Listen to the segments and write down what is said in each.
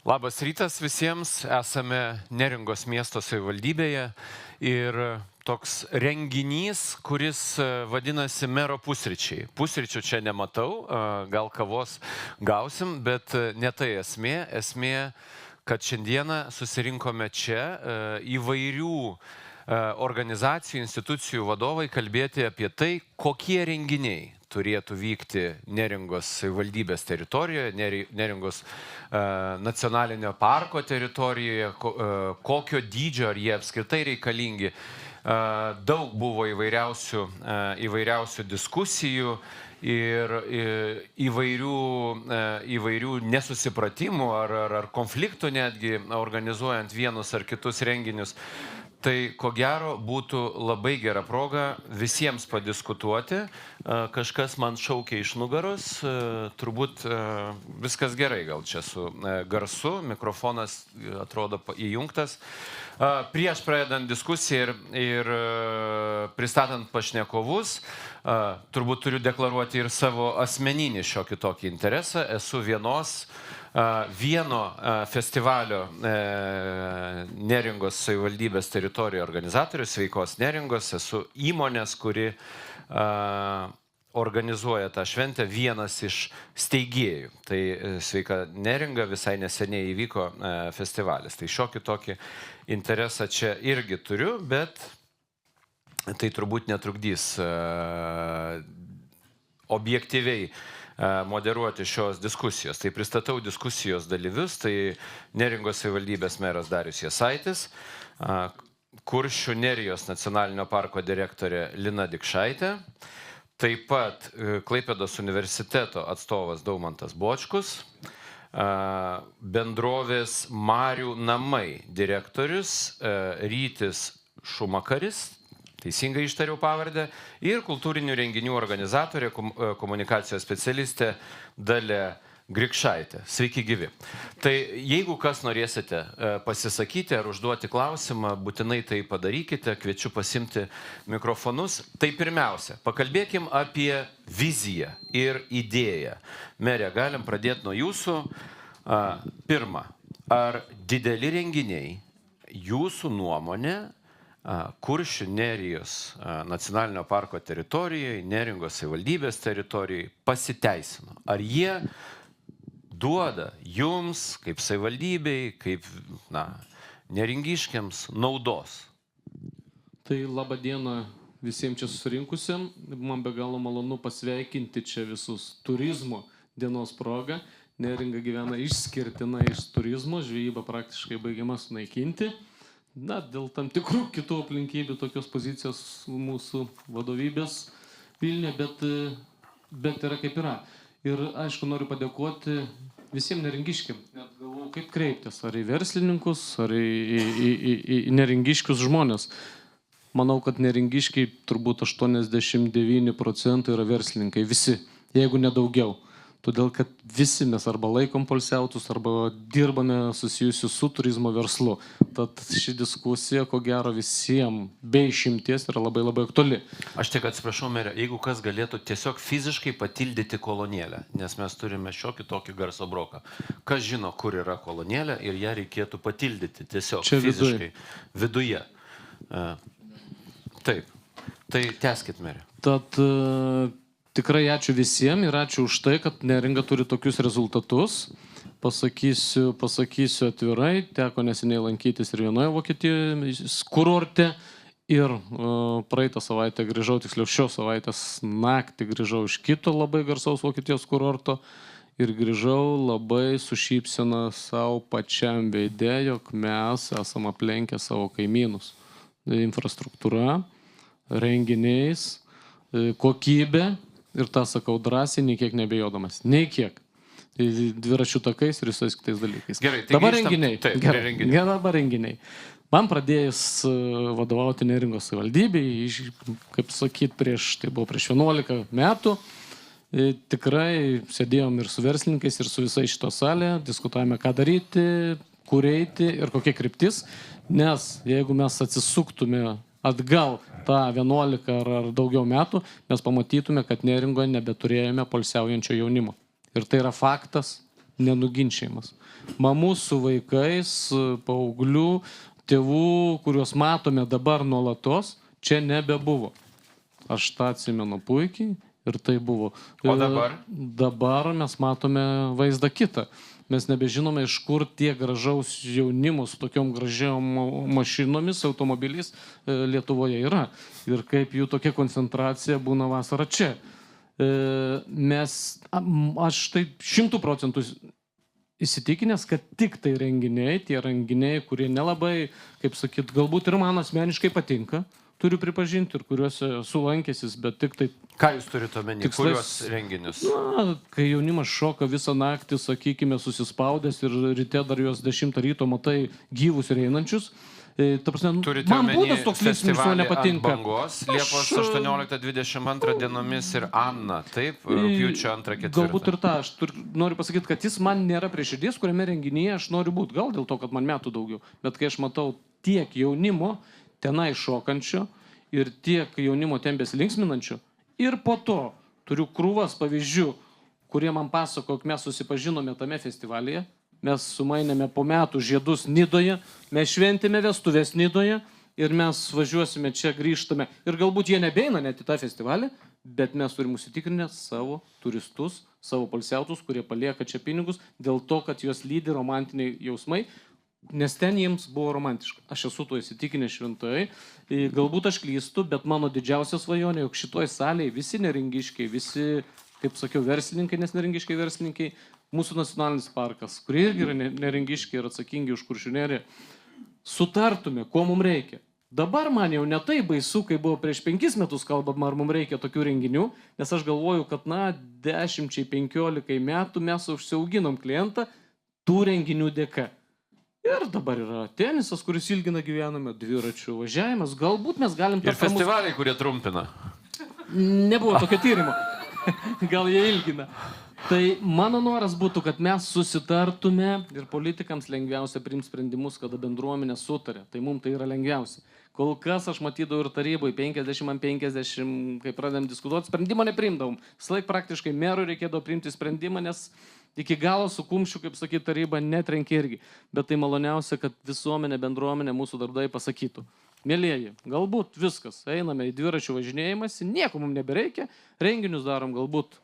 Labas rytas visiems, esame Neringos miesto savivaldybėje ir toks renginys, kuris vadinasi mero pusryčiai. Pusryčių čia nematau, gal kavos gausim, bet ne tai esmė. Esmė, kad šiandieną susirinkome čia įvairių organizacijų, institucijų vadovai kalbėti apie tai, kokie renginiai turėtų vykti Neringos savivaldybės teritorijoje, Neringos nacionalinio parko teritorijoje, kokio dydžio ar jie apskritai reikalingi. Daug buvo įvairiausių diskusijų ir įvairių nesusipratimų ar konfliktų netgi organizuojant vienus ar kitus renginius. Tai ko gero būtų labai gera proga visiems padiskutuoti. Kažkas man šaukia iš nugaros, turbūt viskas gerai gal čia su garsu, mikrofonas atrodo įjungtas. Prieš pradedant diskusiją ir pristatant pašnekovus, turbūt turiu deklaruoti ir savo asmeninį šiokį tokį interesą. Esu vieno festivalio Neringos savivaldybės teritorijoje organizatorius, Sveikos Neringos. Esu įmonės, kuri organizuoja tą šventę, vienas iš steigėjų. Tai Sveika Neringa visai neseniai įvyko festivalis. Tai šiokį tokį interesą čia irgi turiu, bet tai turbūt netrukdys objektyviai moderuoti šios diskusijos. Tai pristatau diskusijos dalyvius, tai Neringos savivaldybės meras Darius Jasaitis, Kuršių Nerijos nacionalinio parko direktorė Lina Dikšaitė, taip pat Klaipėdos universiteto atstovas Daumantas Bočkus, bendrovės Marių namai direktorius Rytis Šumakaris, teisingai ištariau pavardę, ir kultūrinių renginių organizatorė, komunikacijos specialistė Dalia Grikšaitė. Sveiki gyvi. Tai jeigu kas norėsite pasisakyti ar užduoti klausimą, būtinai tai padarykite, kviečiu pasimti mikrofonus. Tai pirmiausia, pakalbėkim apie viziją ir idėją. Mere, galim pradėti nuo jūsų. Pirma, ar dideli renginiai jūsų nuomonė Kuršių Nerijos nacionalinio parko teritorijoje, Neringos savivaldybės teritorijoje pasiteisino? Ar jie duoda jums, kaip savivaldybei, kaip neringiškiams naudos? Tai laba diena visiems čia susirinkusiem. Man be galo malonu pasveikinti čia visus turizmo dienos progą. Neringa gyvena išskirtina iš turizmo, žvejyba praktiškai baigiama sunaikinti. Dėl tam tikrų kitų aplinkybių tokios pozicijos mūsų vadovybės Vilniuje, bet yra kaip yra. Ir aišku, noriu padėkoti visiems neringiškiam. Net galvoju, kaip kreiptis, ar į verslininkus, ar į neringiškius žmonės. Manau, kad neringiškiai turbūt 89% yra verslininkai, visi, jeigu nedaugiau. Todėl, kad visi mes arba laikom poilsiautojus, arba dirbame susijusius su turizmo verslu. Tad ši diskusija, ko gero, visiems be išimties yra labai labai aktuali. Aš tik atsiprašau, mere, jeigu kas galėtų tiesiog fiziškai patildyti kolonėlę, nes mes turime šiokį tokį garso broką. Kas žino, kur yra kolonėlė ir ją reikėtų patildyti tiesiog čia fiziškai viduje. Taip. Tai tęskit, mere. Tad tikrai ačiū visiems ir ačiū už tai, kad Neringa turi tokius rezultatus. Pasakysiu atvirai, teko neseniai lankytis ir vienoje Vokietijoje kurorte ir praeitą savaitę grįžau, tiksliau šios savaitės naktį grįžau iš kito labai garsaus Vokietijos kurorto ir grįžau labai su šypsena savo pačiam veide, jog mes esam aplenkę savo kaimynus. Infrastruktūra, renginiais, kokybė. Ir tą sakau drąsiai, nei kiek nebejodamas. Nei kiek. Dviračių takais ir visais kitais dalykais. Gerai, tai dabar renginiai. Taip, Dabar renginiai. Man pradėjus vadovauti Neringos savivaldybei, kaip sakyt, tai buvo prieš 11 metų, tikrai sėdėjom ir su verslininkais, ir su visai šito salė, diskutavome, ką daryti, kur eiti ir kokia kryptis, nes jeigu mes atsisuktume atgal tą 11 ar daugiau metų, mes pamatytume, kad Neringoje nebeturėjome poilsiaujančio jaunimo. Ir tai yra faktas, nenuginčiamas. Mamų su vaikais, paauglių, tėvų, kuriuos matome dabar nuolatos, čia nebebuvo. Aš tą atsimenu puikiai ir tai buvo. O dabar? Dabar mes matome vaizdą kitą. Mes nebežinome, iš kur tie gražaus jaunimo su tokiom gražiom mašinomis, automobiliais Lietuvoje yra. Ir kaip jų tokia koncentracija būna vasarą čia. Aš tai 100% įsitikinęs, kad tik tai renginiai, tie renginiai, kurie nelabai, kaip sakyt, galbūt ir man asmeniškai patinka, turiu pripažinti, ir kuriuose esu lankęsis, bet tik tai... Ką jūs turite omeny? Kuriuos renginius? Na, kai jaunimas šoka visą naktį, sakykime, susispaudęs ir ryte dar juos 10 ryto matai gyvus ir einančius, ta prasme, man būdas toks linksmis, man nepatinka. Ant bangos, Liepos 18-22 dienomis ir Anna, taip, rugpjūčio 2-4. Galbūt ir tą, aš noriu pasakyti, kad jis man nėra prie širdies, kuriame renginyje aš noriu būti, gal dėl to, kad man metų daugiau, bet kai aš matau tiek jaunimo tenai šokančio ir tiek jaunimo ten besilinksminančio, ir po to turiu krūvas pavyzdžių, kurie man pasako, kad mes susipažinome tame festivalyje, mes sumainėme po metų žiedus Nidoje, mes šventėme vestuvės Nidoje ir mes važiuosime čia, grįžtame. Ir galbūt jie nebeina net į tą festivalį, bet mes turim užsitikrinę savo turistus, savo poilsiautojus, kurie palieka čia pinigus dėl to, kad juos lydi romantiniai jausmai, nes ten jiems buvo romantiška. Aš esu tuo įsitikinęs šventai. Galbūt aš klystu, bet mano didžiausia svajonė, jog šitoj salėje visi neringiškiai, visi, kaip sakiau, verslininkai, nes neringiškiai verslininkai, mūsų nacionalinis parkas, kurie irgi yra neringiškiai ir atsakingi už Kuršių neriją, sutartume, ko mums reikia. Dabar man jau ne tai baisu, kai buvo prieš 5 metus kalbama, ar mums reikia tokių renginių, nes aš galvoju, kad 10-15 metų mes užsiauginom klientą tų renginių dėka. Ir dabar yra tenisas, kuris ilgina gyvename, dviračių važiavimas. Galbūt mes galim... Ir festivaliai, kurie trumpina. Nebuvo tokio tyrimo. Gal jie ilgina. Tai mano noras būtų, kad mes susitartume ir politikams lengviausia priimti sprendimus, kada bendruomenė sutarė. Tai mums tai yra lengviausia. Kol kas aš matydavau ir tarybai 50-50, kai pradėm diskutuoti, sprendimo nepriimdavom. Slaik praktiškai merui reikėdavo priimti sprendimą, nes iki galo su kumščiu, kaip sakyti, taryba netrenkė irgi. Bet tai maloniausia, kad visuomenė, bendruomenė, mūsų darbdavai pasakytų. Mielieji, galbūt viskas, einame į dviračių važinėjimąsi, nieko mums nebereikia, renginius darom galbūt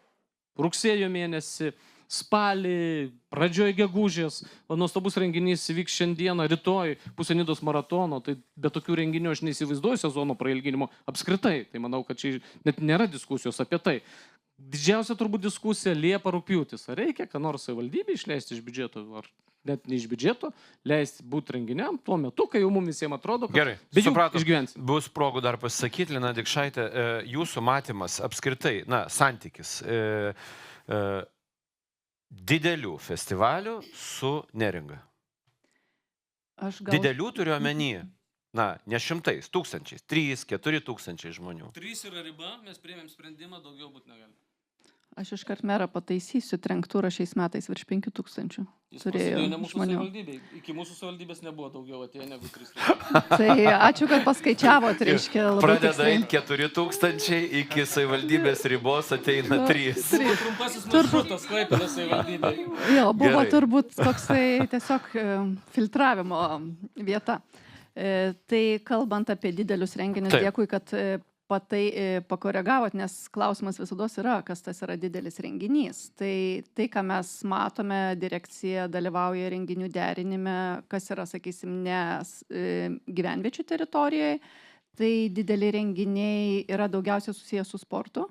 rugsėjo mėnesį, spalį, pradžioj gegužės, o nuostabus renginys įvyks šiandieną, rytoj, pusė Nidos maratono, tai be tokių renginių aš neįsivaizduoju sezono prailginimo apskritai, tai manau, kad čia net nėra diskusijos apie tai. Didžiausia turbūt diskusija Liepa rugpjūtis. Ar reikia, ką nors savivaldybė išleisti iš biudžeto, ar net ne iš biudžeto, leisti būti renginiam tuo metu, kai jau mums visiems atrodo, kad išgyvensim. Bus progų dar pasakyti, Lina Dikšaitė, jūsų matymas apskritai, santykis didelių festivalių su neringa. Didelių turiu omenyje. Ne šimtais, tūkstančiais, 3-4 tūkstančiai žmonių. 3 yra riba, mes priėmėm sprendimą, daugiau būti negali. Aš iškart merą pataisysiu, trenktūra šiais metais virš 5000 turėjo žmonių. Iki mūsų savivaldybės nebuvo daugiau atėję negu 3. Tai ačiū, kad paskaičiavot, reiškia labai tiksliai. Pradeda 4000, iki savivaldybės ribos ateina 3. Trumpasis maršrutas Klaipėdos savivaldybėje. Jo, buvo turbūt toksai tiesiog filtravimo vieta. Tai kalbant apie didelius renginius, dėkui, kad pakoregavot, nes klausimas visados yra, kas tas yra didelis renginys. Tai, ką mes matome, direkcija dalyvauja renginių derinime, kas yra, sakysim, ne gyvenviečių teritorijoje, tai dideli renginiai yra daugiausia susijęs su sportu.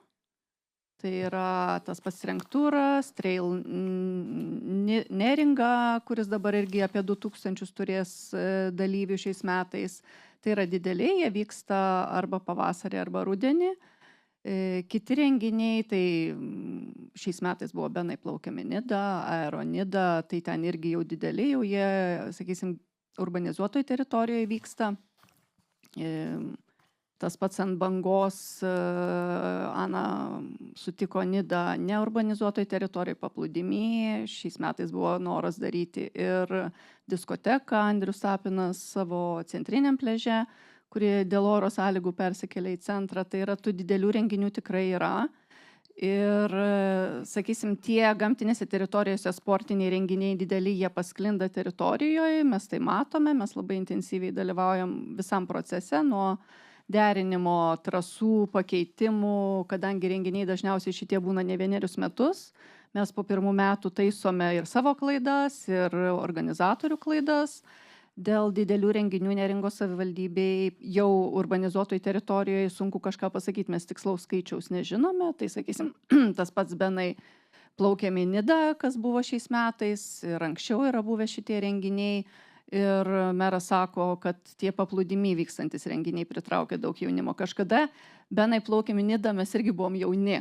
Tai yra tas pats Trenktūras, Trail Neringa, kuris dabar irgi apie 2000 turės dalyvių šiais metais. Tai yra dideliai, jie vyksta arba pavasarį, arba rudenį. Kiti renginiai, tai šiais metais buvo Benai plaukiami Nida, Aeronida, tai ten irgi jau dideliai, jau jie, sakysim, urbanizuotoje teritorijoje vyksta. Tas pats ant bangos, Ana sutiko Nidą neurbanizuotoje teritorijoje paplūdimy. Šiais metais buvo noras daryti ir diskoteką, Andrius Tapinas savo centriniam pliaže, kuri dėl oro sąlygų persikėlė į centrą. Tai yra tų didelių renginių tikrai yra. Ir, sakysim, tie gamtinėse teritorijose sportiniai renginiai dideli, jie pasklinda teritorijoje, mes tai matome, mes labai intensyviai dalyvaujam visam procese, nuo derinimo trasų, pakeitimų, kadangi renginiai dažniausiai šitie būna ne vienerius metus, mes po 1 metų taisome ir savo klaidas, ir organizatorių klaidas. Dėl didelių renginių Neringos savivaldybėj jau urbanizuotoj teritorijoje sunku kažką pasakyti, mes tikslaus skaičiaus nežinome, tai sakysim, tas pats Benai plaukėm į Nidą, kas buvo šiais metais, ir anksčiau yra buvę šitie renginiai, ir meras sako, kad tie paplūdimy vykstantis renginiai pritraukia daug jaunimo. Kažkada Benai plaukėm į Nidą, mes irgi buvom jauni.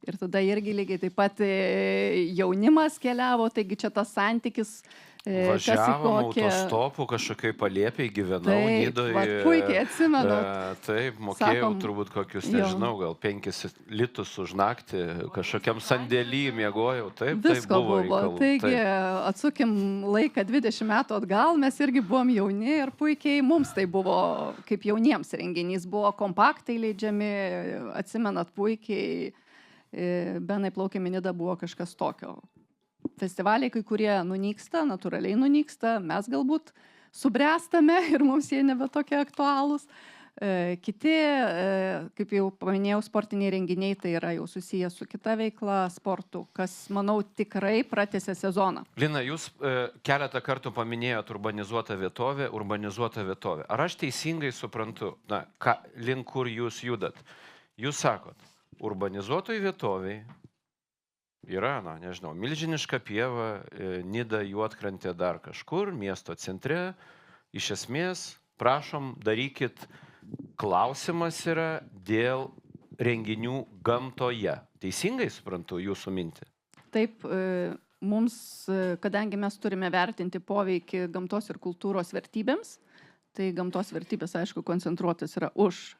Ir tada irgi lygiai taip pat jaunimas keliavo, taigi čia tas santykis. Važiavom autostopu, kažkokiai palėpiai gyvenau Nidoje. Puikiai atsimenu. Taip, mokėjau turbūt kokius, nežinau, gal 5 litus už naktį, kažkokiam sandėly miegojau. Taip, visko buvo reikalų. Taigi, atsukim laiką 20 metų atgal, mes irgi buvom jauni ir puikiai mums tai buvo kaip jauniems renginys, buvo kompaktai leidžiami, atsimenat puikiai. Benai plaukėm į Nidą buvo kažkas tokio. Festivaliai kai kurie nunyksta, natūraliai nunyksta, mes galbūt subręstame ir mums jie nebe tokie aktualūs. Kiti, kaip jau paminėjau, sportiniai renginiai, tai yra jau susijęs su kita veikla, sportu, kas, manau, tikrai pratęsė sezoną. Lina, jūs keletą kartų paminėjot urbanizuotą vietovę. Ar aš teisingai suprantu, link kur jūs judat? Jūs sakot, urbanizuotoj vietoviai yra, nežinau, milžiniška pieva, Nida, Juodkrantė, dar kažkur, miesto centre. Iš esmės, prašom, darykit. Klausimas yra dėl renginių gamtoje. Teisingai suprantu jūsų mintį? Taip, mums, kadangi mes turime vertinti poveikį gamtos ir kultūros vertybėms, tai gamtos vertybės, aišku, koncentruotas yra už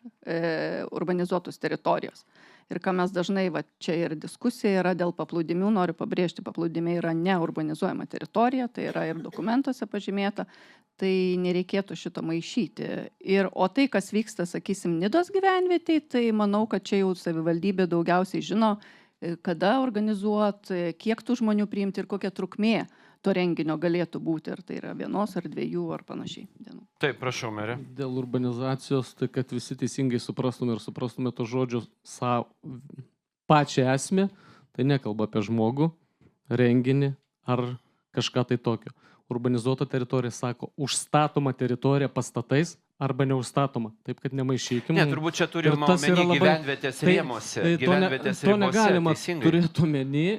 urbanizuotus teritorijos. Ir ką mes dažnai, čia ir diskusija yra dėl paplūdimių, noriu pabrėžti, paplūdimiai yra ne urbanizuojama teritorija, tai yra ir dokumentuose pažymėta, tai nereikėtų šito maišyti. O tai, kas vyksta, sakysim, Nidos gyvenvietėj, tai manau, kad čia jau savivaldybė daugiausiai žino, kada organizuoti, kiek tų žmonių priimti ir kokia trukmė to renginio galėtų būti, ar tai yra 1 ar 2 ar panašiai dienų. Taip, prašau, merė. Dėl urbanizacijos, tai kad visi teisingai suprastume ir suprastume to žodžio pačią esmę, tai nekalba apie žmogų, renginį ar kažką tai tokio. Urbanizuota teritorija sako, užstatoma teritorija pastatais arba neužstatoma. Taip, kad nemaišykime. Ne, turbūt čia turime omeny gyvenvietės rėmose. To negalima turėti omeny,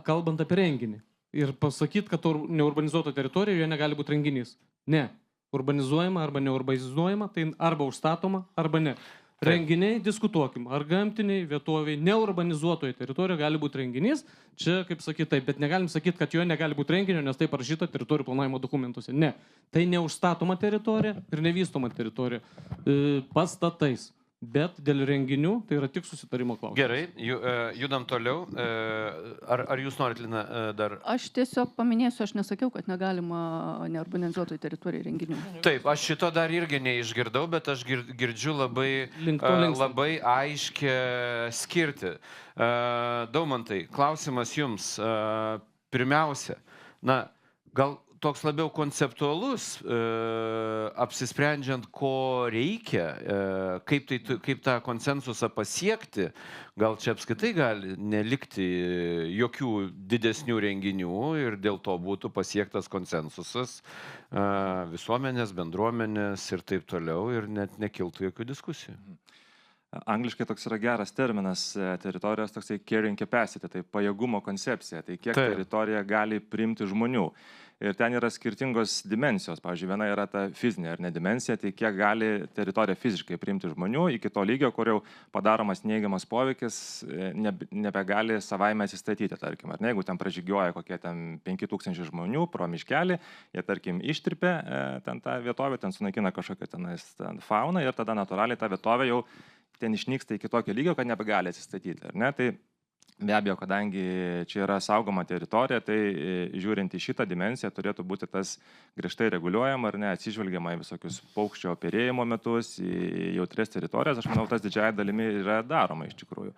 kalbant apie renginį. Ir pasakyti, kad neurbanizuota teritorija, joje negali būti renginys. Ne. Urbanizuojama arba neurbanizuojama, tai arba užstatoma, arba ne. Renginiai, diskutuokim, ar gamtiniai vietoviai neurbanizuotoje teritorijoje gali būti renginys. Čia, kaip sakyti, taip, bet negalim sakyti, kad joje negali būti renginio, nes tai parašyta teritorijų planavimo dokumentuose. Ne. Tai neužstatoma teritorija ir nevystoma teritorija. Pastatais. Bet dėl renginių tai yra tik susitarimo klausimas. Gerai, judam toliau. Ar jūs norit, Lina, dar? Aš tiesiog paminėsiu, aš nesakiau, kad negalima neurbanizuotoj teritorijai renginių. Taip, aš šito dar irgi neišgirdau, bet aš girdžiu labai aiškę skirtį. Daumantai, klausimas jums. Pirmiausia, gal toks labiau konceptualus, apsisprendžiant, ko reikia, kaip tą konsensusą pasiekti, gal čia apskritai gali nelikti jokių didesnių renginių ir dėl to būtų pasiektas konsensusas visuomenės, bendruomenės ir taip toliau ir net nekiltų jokių diskusijų. Angliškai toks yra geras terminas teritorijos, toksai carrying capacity, tai pajėgumo koncepcija, tai kiek teritorija gali priimti žmonių. Ir ten yra skirtingos dimensijos. Pavyzdžiui, viena yra ta fizinė ar ne dimensija, tai kiek gali teritorija fiziškai priimti žmonių iki to lygio, kur jau padaromas neigiamas poveikis nebegali savaime atsistatyti, tarkim. Ar ne, jeigu ten pražygioja kokie ten 5000 žmonių pro miškelį, jie, tarkim, ištripė ten tą vietovę, ten sunaikina kažkokią ten fauną ir tada natūraliai ta vietovė jau ten išnyksta iki tokio lygio, kad nebegali atsistatyti. Ar ne? Tai Be abejo, kadangi čia yra saugoma teritorija, tai žiūrint į šitą dimensiją turėtų būti tas griežtai reguliuojama ar ne, atsižvelgiama į visokius paukščio perėjimo metus, į jautres teritorijas, aš manau, tas didžiąją dalimi yra daroma iš tikrųjų.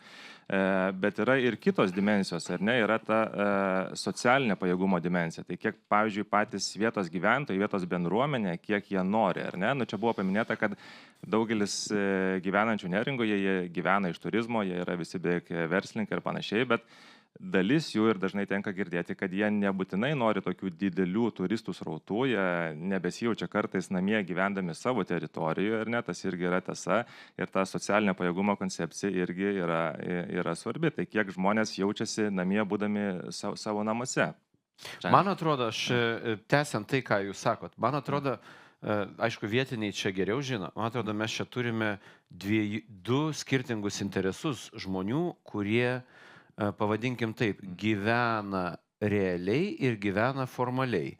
Bet yra ir kitos dimensijos, ar ne, yra ta socialinė pajėgumo dimensija. Tai kiek, pavyzdžiui, patys vietos gyventojai, vietos bendruomenė, kiek jie nori, ar ne. Nu, čia buvo paminėta, kad daugelis gyvenančių Neringoje, jie gyvena iš turizmo, jie yra visi beveik verslininkai ir panašiai, bet dalis jų ir dažnai tenka girdėti, kad jie nebūtinai nori tokių didelių turistų srautų, jie nebesijaučia kartais namie gyvendami savo teritorijoje, ir ne, tas irgi yra tiesa, ir ta socialinė pajėgumo koncepcija irgi yra svarbi, tai kiek žmonės jaučiasi namie būdami savo namuose. Man atrodo, aš tęsiant tai, ką jūs sakot, man atrodo, aišku, vietiniai čia geriau žino, man atrodo, mes čia turime du skirtingus interesus žmonių, kurie, pavadinkim taip, gyvena realiai ir gyvena formaliai,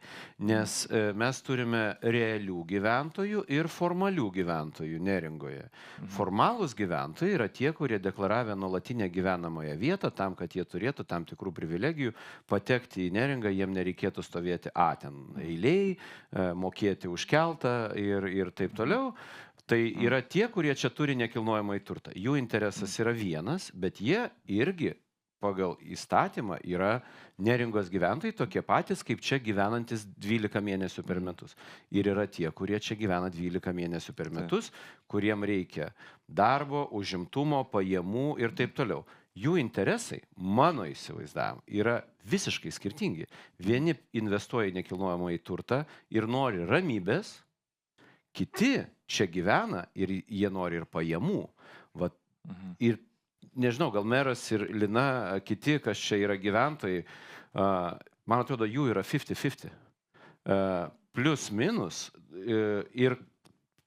nes mes turime realių gyventojų ir formalių gyventojų Neringoje. Formalūs gyventojai yra tie, kurie deklaravę nuolatinę gyvenamąją vietą tam, kad jie turėtų tam tikrų privilegijų patekti į Neringą, jiem nereikėtų stovėti ten eiliai, mokėti už keltą ir taip toliau. Tai yra tie, kurie čia turi nekilnojamąjį turtą. Jų interesas yra vienas, bet jie irgi pagal įstatymą yra Neringos gyventojai tokie patys, kaip čia gyvenantis 12 mėnesių per metus. Ir yra tie, kurie čia gyvena 12 mėnesių per metus, kuriem reikia darbo, užimtumo, pajamų ir taip toliau. Jų interesai, mano įsivaizdavimu, yra visiškai skirtingi. Vieni investuoja į nekilnojamąjį turtą ir nori ramybės, kiti čia gyvena ir jie nori ir pajamų. Vat, ir nežinau, gal meras ir Lina, kiti, kas čia yra gyventojai, man atrodo, jų yra 50-50. Plius minus ir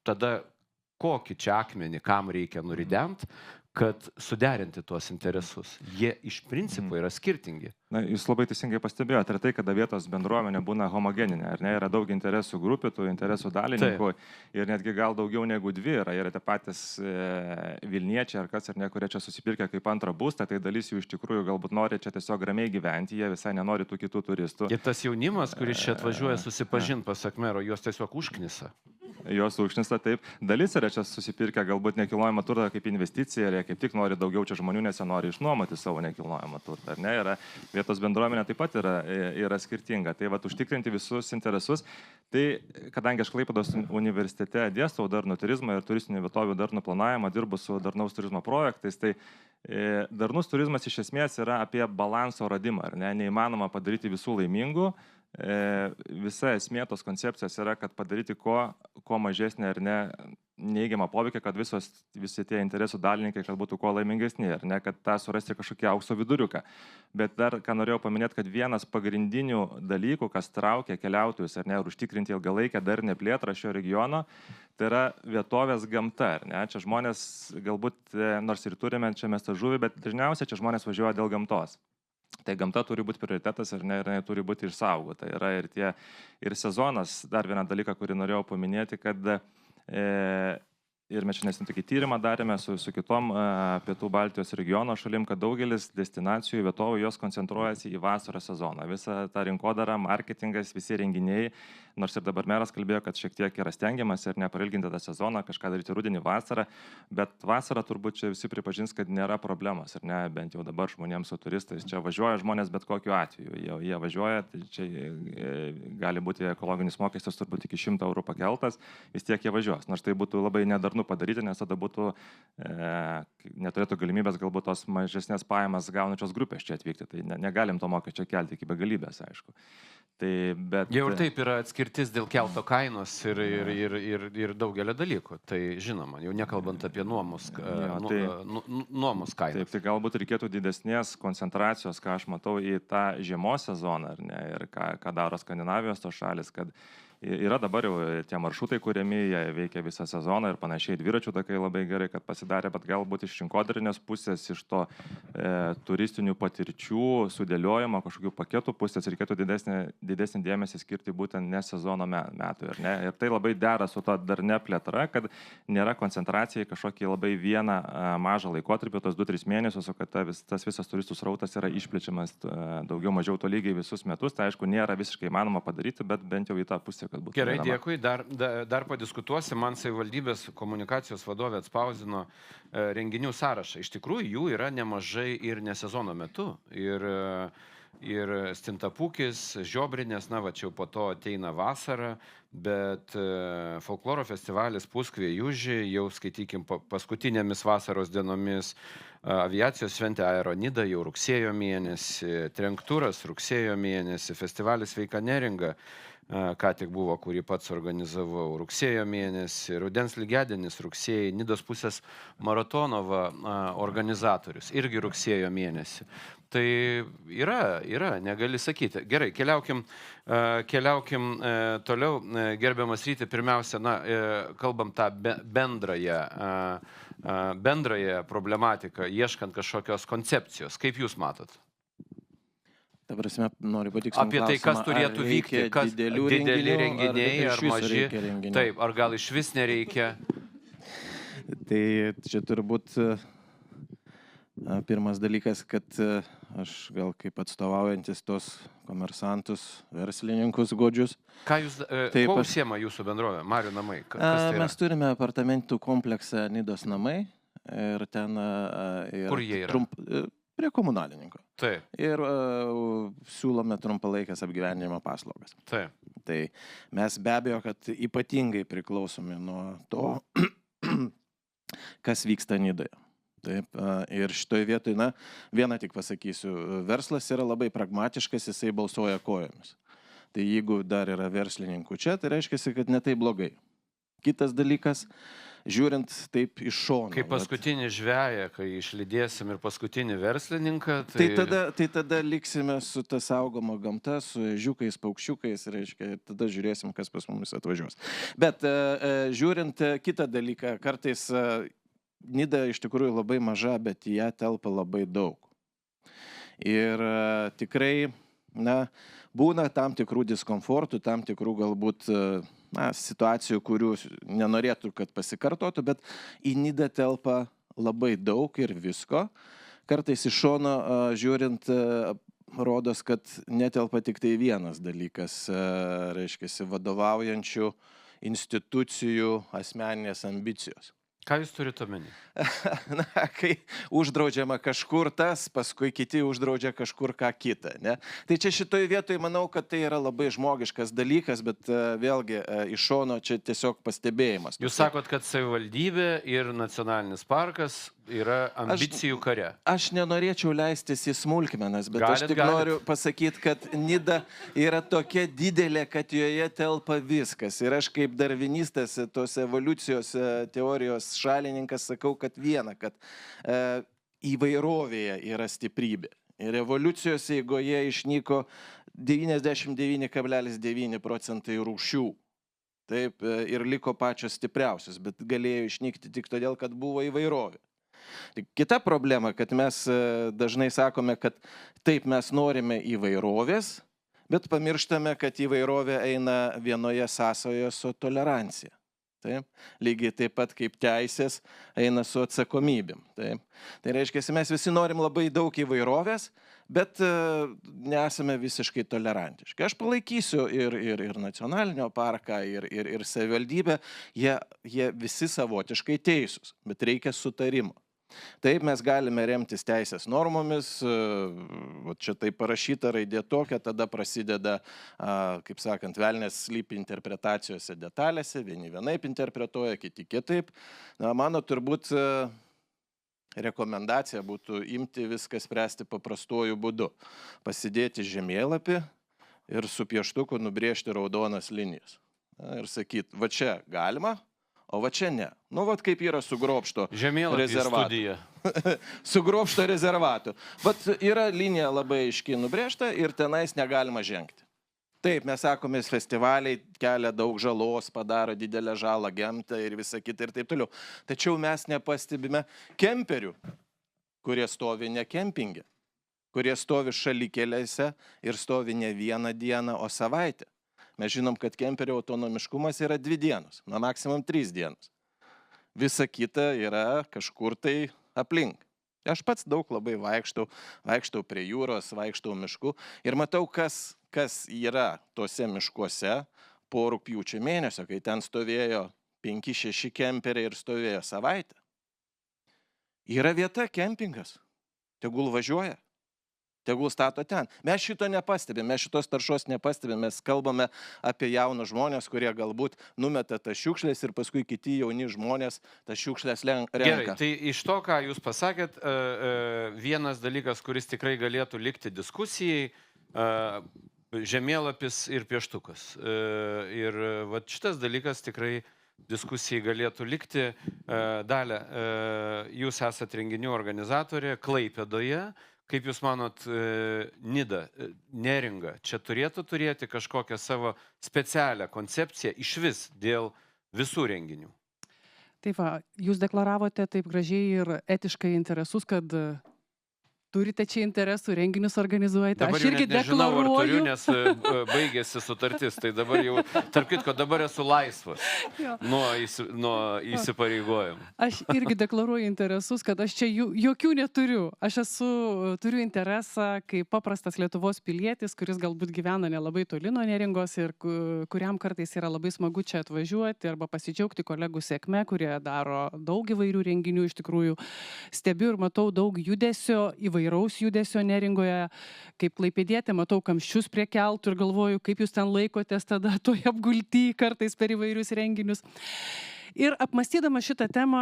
tada kokį čia akmenį, kam reikia nurident, kad suderinti tuos interesus. Jie iš principo yra skirtingi. Na, jūs labai teisingai pastebėjote, ir tai, kada vietos bendruomenė būna homogeninė, ar ne, yra daug interesų grupių, tų interesų dalininkų, ir netgi gal daugiau negu dvi yra tie patys Vilniečiai ar kas, ar ne, kurie čia susipirkę kaip antrą būstą, tai dalis jų iš tikrųjų galbūt nori čia tiesiog ramiai gyventi, jie visai nenori tų kitų turistų. Ir tas jaunimas, kuris čia atvažiuoja susipažinti, pasak mero, juos tiesiog užknisa. Jos užknisa, taip. Dalis yra čia susipirkę galbūt nekilnojamą turtą kaip investiciją, ir jie kaip tik nori daugiau čia žmonių, nes jie nori išnuomoti savo nekilnojamą turtą, ar ne? Yra vietos bendruomenė taip pat yra skirtinga. Tai vat užtikrinti visus interesus. Tai kadangi aš Klaipėdos universitete dėstau darnų turizmą ir turistinių vietovių darnų planavimą, dirbu su darnaus turizmo projektais, tai darnus turizmas iš esmės yra apie balanso radimą, ar ne? Neįmanoma padaryti visų laimingų. Visa esmė tos koncepcijos yra, kad padaryti kuo mažesnė ar ne neigiamą poveikį, kad visi tie interesų dalininkai, kad būtų kuo laimingesni, ar ne, kad tą surasti kažkokį aukso viduriuką. Bet dar, ką norėjau paminėti, kad vienas pagrindinių dalykų, kas traukia keliautojus, ar ne, ir užtikrinti ilgalaikę darnią plėtrą šio regiono, tai yra vietovės gamta, ar ne. Čia žmonės galbūt, nors ir turime čia mes tą žuvį, bet dažniausiai čia žmonės važiuoja dėl gamtos. Tai gamta turi būti prioritetas ir turi būti išsaugota. Yra ir sezonas, dar vieną dalyką, kurį norėjau paminėti, kad ir mes šiandien tokį tyrimą darėme su kitom pietų Baltijos regiono šalim, kad daugelis destinacijų vietovių jos koncentruojasi į vasaros sezoną. Visa ta rinkodara, marketingas, visi renginiai, nors ir dabar meras kalbėjo, kad šiek tiek yra stengiamas ir neprailginti tą sezoną, kažką daryti rudenį, vasarą, bet vasarą turbūt čia visi pripažins, kad nėra problemos, ir ne, bent jau dabar žmonėms su turistais. Čia važiuoja žmonės bet kokiu atveju. Jie važiuoja, tai čia gali būti ekologinis mokestis turbūt iki 100 eurų pakeltas, vis tiek jie važiuos. Nors tai būtų labai nedarnu padaryti, nes tada būtų, neturėtų galimybės galbūt tos mažesnės pajamas gaunančios grupės čia atvykti. Tai negalim to mokesčio kelti iki begalybės, aišku. Tai, bet... Jau ir taip yra atskirtis dėl kelto kainos ir daugelio dalykų. Tai žinoma, jau nekalbant apie nuomos kainą. Taip, tai galbūt reikėtų didesnės koncentracijos, ką aš matau, į tą žiemos sezoną, ar ne, ir ką daro Skandinavijos tos šalis, kad Yra dabar jau tie maršrutai kuriami, jie veikia visą sezoną ir panašiai, dviračių takai labai gerai, kad pasidarė, bet galbūt iš rinkodarinės pusės, iš to turistinių patirčių, sudėliojimo, kažkokių paketų pusės reikėtų didesnį dėmesį skirti būtent ne sezono metui. Ir tai labai dera su to darne plėtra, kad nėra koncentracija į kažkokį labai vieną mažą laikotarpį, tos 2-3 mėnesius, o kad tas visas turistų srautas yra išplečiamas daugiau mažiau tolygiai visus metus. Tai aišku, nėra visiškai įmanoma padaryti, bet bent jau į tą pusę. Gerai, dėkui. Dar padiskutuosi. Man savivaldybės komunikacijos vadovė atspausdino renginių sąrašą. Iš tikrųjų, jų yra nemažai ir ne sezono metu. Ir Stintapūkis, Žiobrinės, va čia jau po to ateina vasara, bet folkloro festivalis Puskvė Juži jau, skaitykim, paskutinėmis vasaros dienomis, aviacijos šventė Aeronida jau rugsėjo mėnesį, Trenktūras rugsėjo mėnesį, festivalis Sveika neringa, ką tik buvo, kurį pats organizavau, rugsėjo mėnesį, Rudens lygiadienis rugsėjai, Nidos pusės Maratonova organizatorius, irgi rugsėjo mėnesį. Tai yra, negali sakyti. Gerai, keliaukim toliau. Gerbiamas Ryti, pirmiausia, kalbam tą bendrąją problematiką, ieškant kažkokios koncepcijos. Kaip jūs matot? Ta prasme, noriu patikslinti apie tai, kas turėtų vykti, kas dideli renginiai ar maži. Taip, ar gal iš vis nereikia? Tai čia turbūt pirmas dalykas, kad aš gal kaip atstovaujantis tos komersantus, verslininkus godžius. Kuo užsiema jūsų bendrovė? Marių namai? Mes turime apartamentų kompleksą Nidos namai ir ten... Kur jie yra? Prie komunalininko. Taip. Ir siūlome trumpalaikės apgyvendinimo paslaugas. Taip. Tai mes be abejo, kad ypatingai priklausomi nuo to, kas vyksta Nidoje. Taip, ir šitoje vietoje, vieną tik pasakysiu, verslas yra labai pragmatiškas, jisai balsuoja kojomis. Tai jeigu dar yra verslininkų čia, tai reiškia, kad ne tai blogai. Kitas dalykas, žiūrint taip iš šono. Kaip paskutinį žveją, kai išlydėsim ir paskutinį verslininką. Tai tada liksime su ta saugoma gamta, su ežiukais, paukščiukais, reiškia, ir tada žiūrėsim, kas pas mumis atvažiuos. Bet žiūrint kitą dalyką, kartais Nida iš tikrųjų labai maža, bet į ją telpa labai daug. Ir tikrai, būna tam tikrų diskomfortų, tam tikrų galbūt situacijų, kurių nenorėtų, kad pasikartotų, bet į Nidą telpa labai daug ir visko. Kartais iš šono žiūrint, rodos, kad netelpa tik tai vienas dalykas, reiškia, vadovaujančių institucijų asmeninės ambicijos. Ką jūs turite omeny? Kai uždraudžiama kažkur tas, paskui kiti uždraudžia kažkur ką kitą. Ne? Tai čia šitoje vietoje manau, kad tai yra labai žmogiškas dalykas, bet vėlgi iš šono čia tiesiog pastebėjimas. Jūs sakot, kad savivaldybė ir nacionalinis parkas yra ambicijų kare. Aš nenorėčiau leistis į smulkmenas, bet aš tik noriu pasakyti, kad Nida yra tokia didelė, kad joje telpa viskas. Ir aš kaip darvinistas, tos evoliucijos teorijos šalininkas, sakau, kad kad įvairovėje yra stiprybė. Ir evoliucijos eigoje išnyko 99,9% rūšių. Taip, ir liko pačios stipriausios, bet galėjo išnykti tik todėl, kad buvo įvairovė. Kita problema, kad mes dažnai sakome, kad taip mes norime įvairovės, bet pamirštame, kad įvairovė eina vienoje sąsajoje su tolerancija. Taip? Lygiai taip pat kaip teisės eina su atsakomybėm. Taip? Tai reiškia, mes visi norim labai daug įvairovės, bet nesame visiškai tolerantiški. Aš palaikysiu ir nacionalinio parką, ir savivaldybę, jie visi savotiškai teisūs, bet reikia sutarimo. Taip, mes galime remtis teisės normomis, čia tai parašyta raidė tokia, tada prasideda, kaip sakant, velnės slypi interpretacijose detalėse, vieni vienaip interpretuoja, kiti kitaip. Mano turbūt rekomendacija būtų imti viską spręsti paprastuoju būdu. Pasidėti žemėlapį ir su pieštuku nubrėžti raudonas linijas. Ir sakyti, va čia galima, o va čia ne. Vat kaip yra su Grobšto rezervatu. Su Grobšto rezervatu. Vat yra linija labai aiškiai nubrėžta ir tenais negalima žengti. Taip, mes sakome, festivaliai kelia daug žalos, padaro didelę žalą gamtai ir visa kita ir taip toliau. Tačiau mes nepastebime kemperių, kurie stovi ne kempinge, kurie stovi šalikelėse ir stovi ne vieną dieną, o savaitę. Mes žinom, kad kemperio autonomiškumas yra 2 dienos, na maksimum 3 dienos. Visa kita yra kažkur tai aplink. Aš pats daug labai vaikštau prie jūros, vaikštau mišku ir matau, kas yra tose miškuose po rugpjūčio mėnesio, kai ten stovėjo 5-6 kemperiai ir stovėjo savaitę. Yra vieta kempingas, tegul važiuoja, tegul stato ten. Mes šito nepastebėm, mes šitos taršos nepastebėm, mes kalbame apie jaunus žmonės, kurie galbūt numeta tas šiukšlės ir paskui kiti jauni žmonės tas šiukšlės renka. Gerai, tai iš to, ką jūs pasakėt, vienas dalykas, kuris tikrai galėtų likti diskusijai, žemėlapis ir pieštukas. Ir vat šitas dalykas tikrai diskusijai galėtų likti. Dalia, jūs esat renginių organizatorė Klaipėdoje. Kaip jūs manot, Nida, Neringa, čia turėtų turėti kažkokią savo specialią koncepciją iš vis dėl visų renginių? Taip, jūs deklaravote taip gražiai ir etiškai interesus, kad turite čia interesų, renginius organizuojate. Dabar aš irgi nežinau, ar turiu, deklaruoju. nes baigėsi sutartis, tai dabar jau, tarp kitko, dabar esu laisvas nuo įsipareigojimų. Aš irgi deklaruoju interesus, kad aš čia jokių neturiu. Aš turiu interesą kaip paprastas Lietuvos pilietis, kuris galbūt gyvena nelabai toli nuo Neringos ir kuriam kartais yra labai smagu čia atvažiuoti arba pasidžiaugti kolegų sėkme, kurie daro daug įvairių renginių. Iš tikrųjų, stebiu ir matau daug judesio, įvairaus judesio Neringoje, kaip klaipėdietė, matau kamščius prie keltų ir galvoju, kaip jūs ten laikotės tada toje apgulty kartais per įvairius renginius. Ir apmąstydama šitą temą,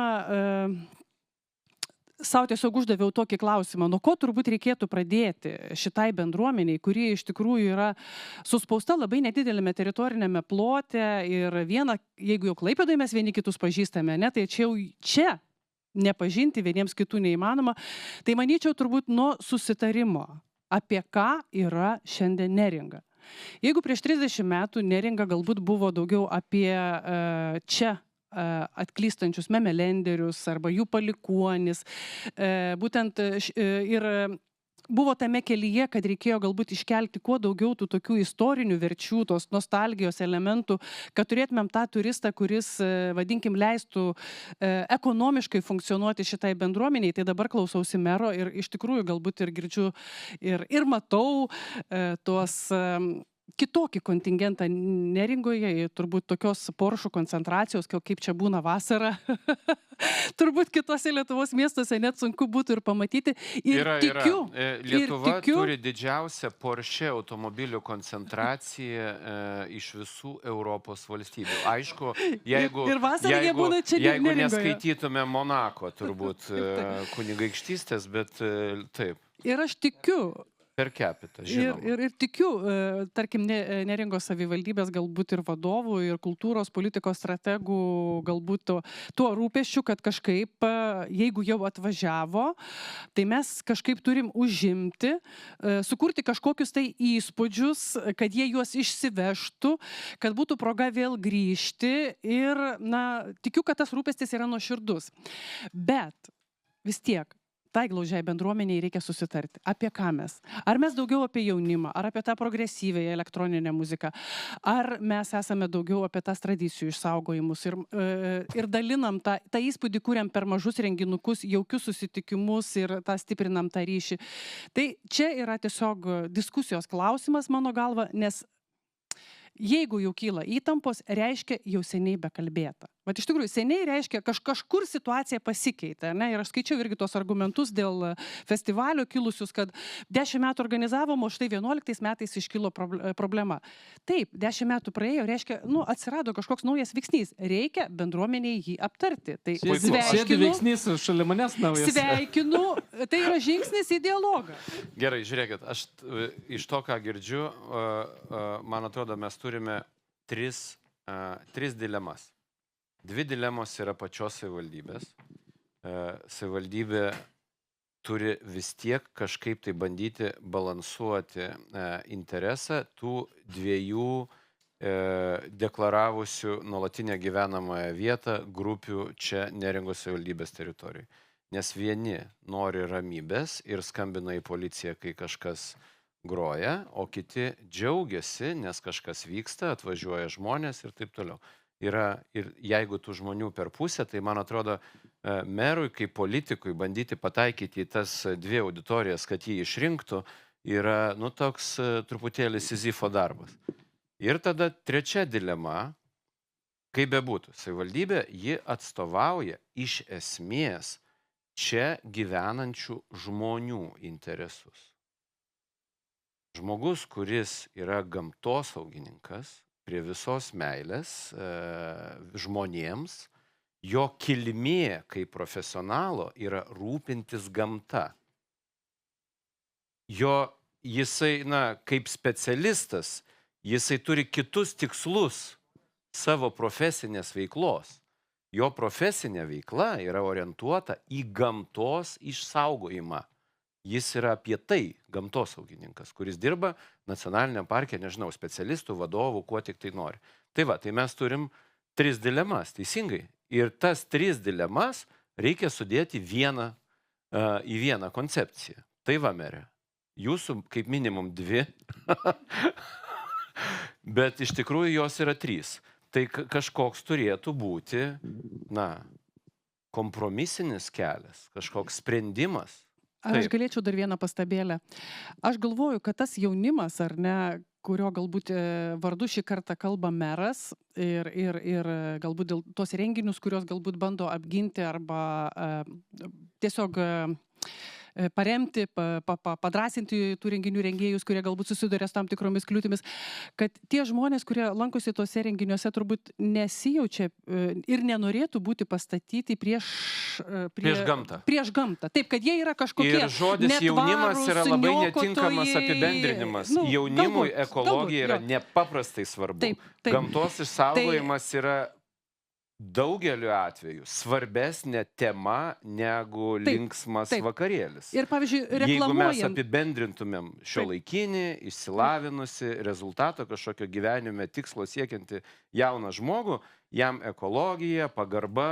savo tiesiog uždaviau tokį klausimą, nuo ko turbūt reikėtų pradėti šitai bendruomeniai, kuri iš tikrųjų yra suspausta labai nedidelėme teritorinėme plote ir viena, jeigu jau Klaipėdoje mes vieni kitus pažįstame, ne, tai čia nepažinti vieniems kitų neįmanoma, tai manyčiau turbūt nuo susitarimo, apie ką yra šiandien Neringa. Jeigu prieš 30 metų Neringa galbūt buvo daugiau apie čia atklystančius memelenderius arba jų palikuonis, būtent ir buvo tame kelyje, kad reikėjo galbūt iškelti kuo daugiau tų tokių istorinių verčių, tos nostalgijos elementų, kad turėtumėm tą turistą, kuris, vadinkim, leistų ekonomiškai funkcionuoti šitai bendruomeniai. Tai dabar klausausi mero ir iš tikrųjų galbūt ir girdžiu ir matau tuos kitokį kontingentą Neringoje, turbūt tokios Poršų koncentracijos, kaip čia būna vasara. Turbūt kitose Lietuvos miestuose net sunku būtų ir pamatyti. Ir tikiu. Lietuva turi didžiausią Porsche automobilių koncentraciją iš visų Europos valstybių. Aišku, jeigu neskaitytume Monako, turbūt kunigaikštystės, bet taip. Ir aš tikiu. Per capita, žinoma. Ir tikiu, tarkim, Neringos savivaldybės galbūt ir vadovų, ir kultūros politikos strategų galbūt tuo rūpesčiu, kad kažkaip, jeigu jau atvažiavo, tai mes kažkaip turim užimti, sukurti kažkokius tai įspūdžius, kad jie juos išsivežtų, kad būtų proga vėl grįžti ir, tikiu, kad tas rūpestis yra nuoširdus. Bet vis tiek, tai glaužiai bendruomeniai reikia susitarti. Apie ką mes? Ar mes daugiau apie jaunimą, ar apie tą progresyvėją elektroninę muziką, ar mes esame daugiau apie tas tradicijų išsaugojimus ir dalinam tą įspūdį, kuriam per mažus renginukus, jaukius susitikimus ir tą stiprinam tą ryšį. Tai čia yra tiesiog diskusijos klausimas mano galva, nes jeigu jau kyla įtampos, reiškia jau seniai bekalbėta. Bet iš tikrųjų, seniai reiškia, kažkur situacija pasikeitė. Ne? Ir aš skaičiau irgi tos argumentus dėl festivalio kilusius, kad 10 metų organizavom, o štai 11 metais iškilo problema. Taip, 10 metų praėjo, reiškia, atsirado kažkoks naujas veiksnys. Reikia bendruomeniai jį aptarti. Tai Sėdi veiksnys šalia manęs naujas. Sveikinu, tai yra žingsnis į dialogą. Gerai, žiūrėkit, aš iš to, ką girdžiu, man atrodo, mes turime tris dilemas. 2 dilemos yra pačios savivaldybės. Savivaldybė turi vis tiek kažkaip tai bandyti balansuoti interesą tų dviejų deklaravusių nuolatinę gyvenamąją vietą grupių čia Neringos savivaldybės teritorijoje. Nes vieni nori ramybės ir skambina į policiją, kai kažkas groja, o kiti džiaugiasi, nes kažkas vyksta, atvažiuoja žmonės ir taip toliau. Ir jeigu tų žmonių per pusę, tai man atrodo, merui kaip politikui bandyti pataikyti į tas dvi auditorijas, kad jį išrinktų, yra, toks truputėlį Sizifo darbas. Ir tada trečia dilema, kaip bebūtų, savivaldybė, ji atstovauja iš esmės čia gyvenančių žmonių interesus. Žmogus, kuris yra gamtosaugininkas, prie visos meilės žmonėms, jo kilmė kaip profesionalo yra rūpintis gamta. Jisai, kaip specialistas, jisai turi kitus tikslus savo profesinės veiklos. Jo profesinė veikla yra orientuota į gamtos išsaugojimą. Jis yra apie tai gamtosaugininkas, kuris dirba nacionaliniam parke, nežinau, specialistų, vadovų, kuo tik tai nori. Tai mes turim 3 dilemas, teisingai. Ir tas 3 dilemas reikia sudėti į vieną koncepciją. Tai mere, jūsų kaip minimum 2, bet iš tikrųjų jos yra 3. Tai kažkoks turėtų būti, kompromisinis kelias, kažkoks sprendimas. Aš galėčiau dar vieną pastabėlę. Aš galvoju, kad tas jaunimas, ar ne, kurio galbūt vardu šį kartą kalba meras ir galbūt dėl tos renginius, kurios galbūt bando apginti arba tiesiog paremti, padrasinti tų renginių rengėjus, kurie galbūt susiduria su tam tikromis kliūtimis, kad tie žmonės, kurie lankosi tose renginiuose, turbūt nesijaučia ir nenorėtų būti pastatyti prieš gamtą. Prieš gamtą. Taip, kad jie yra kažkokie ir žodis jaunimas yra labai netinkamas apibendrinimas. Jaunimui ekologija yra nepaprastai svarbu. Taip. Gamtos išsaugojimas yra daugeliu atveju svarbesnė tema negu linksmas vakarėlis. Ir pavyzdžiui, reklamuojant. Jeigu mes apibendrintumėm šiuolaikinį, išsilavinusi, rezultato kažkokio gyvenime tikslo siekianti jauną žmogų, jam ekologija, pagarba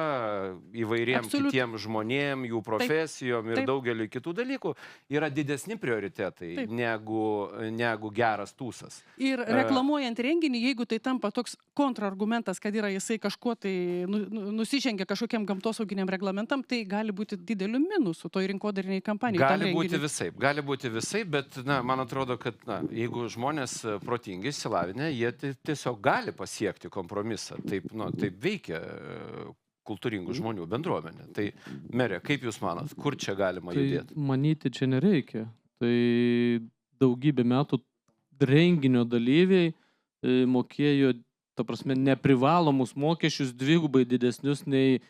įvairiem kitiem žmonėm, jų profesijom ir daugeliu kitų dalykų yra didesni prioritetai negu geras tūsas. Ir reklamuojant renginį, jeigu tai tampa toks kontrargumentas, kad yra jisai kažkuo tai nusižengia kažkokiam gamtosauginiam reglamentam, tai gali būti dideliu minusu toj rinkodariniai kampanijai. Gali būti visaip, bet man atrodo, kad jeigu žmonės protingi, išsilavinę, jie tiesiog gali pasiekti kompromisą. Taip veikia kultūringų žmonių bendruomenė. Tai, mere, kaip jūs manat, kur čia galima judėti? Manyti čia nereikia. Tai daugybę metų renginio dalyviai mokėjo, ta prasme, neprivalomus mokesčius dvigubai didesnius nei,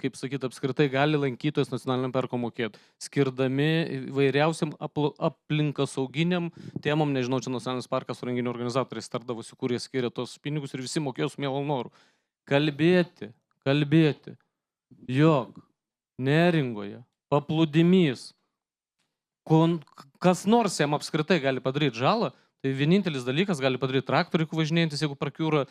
kaip sakyti, apskritai gali lankytojas nacionaliniam parko mokėti, skirdami vairiausiam aplinkosauginiam temom, nežinau, čia nacionalinis parkas su renginių organizatoriais tardavosi, kurie skiria tos pinigus ir visi mokėjo su mielu noru. Kalbėti, jog Neringoje paplūdimys, kas nors jam apskritai gali padaryti žalą, tai vienintelis dalykas gali padaryti traktorių važinėjantis, jeigu prakiūra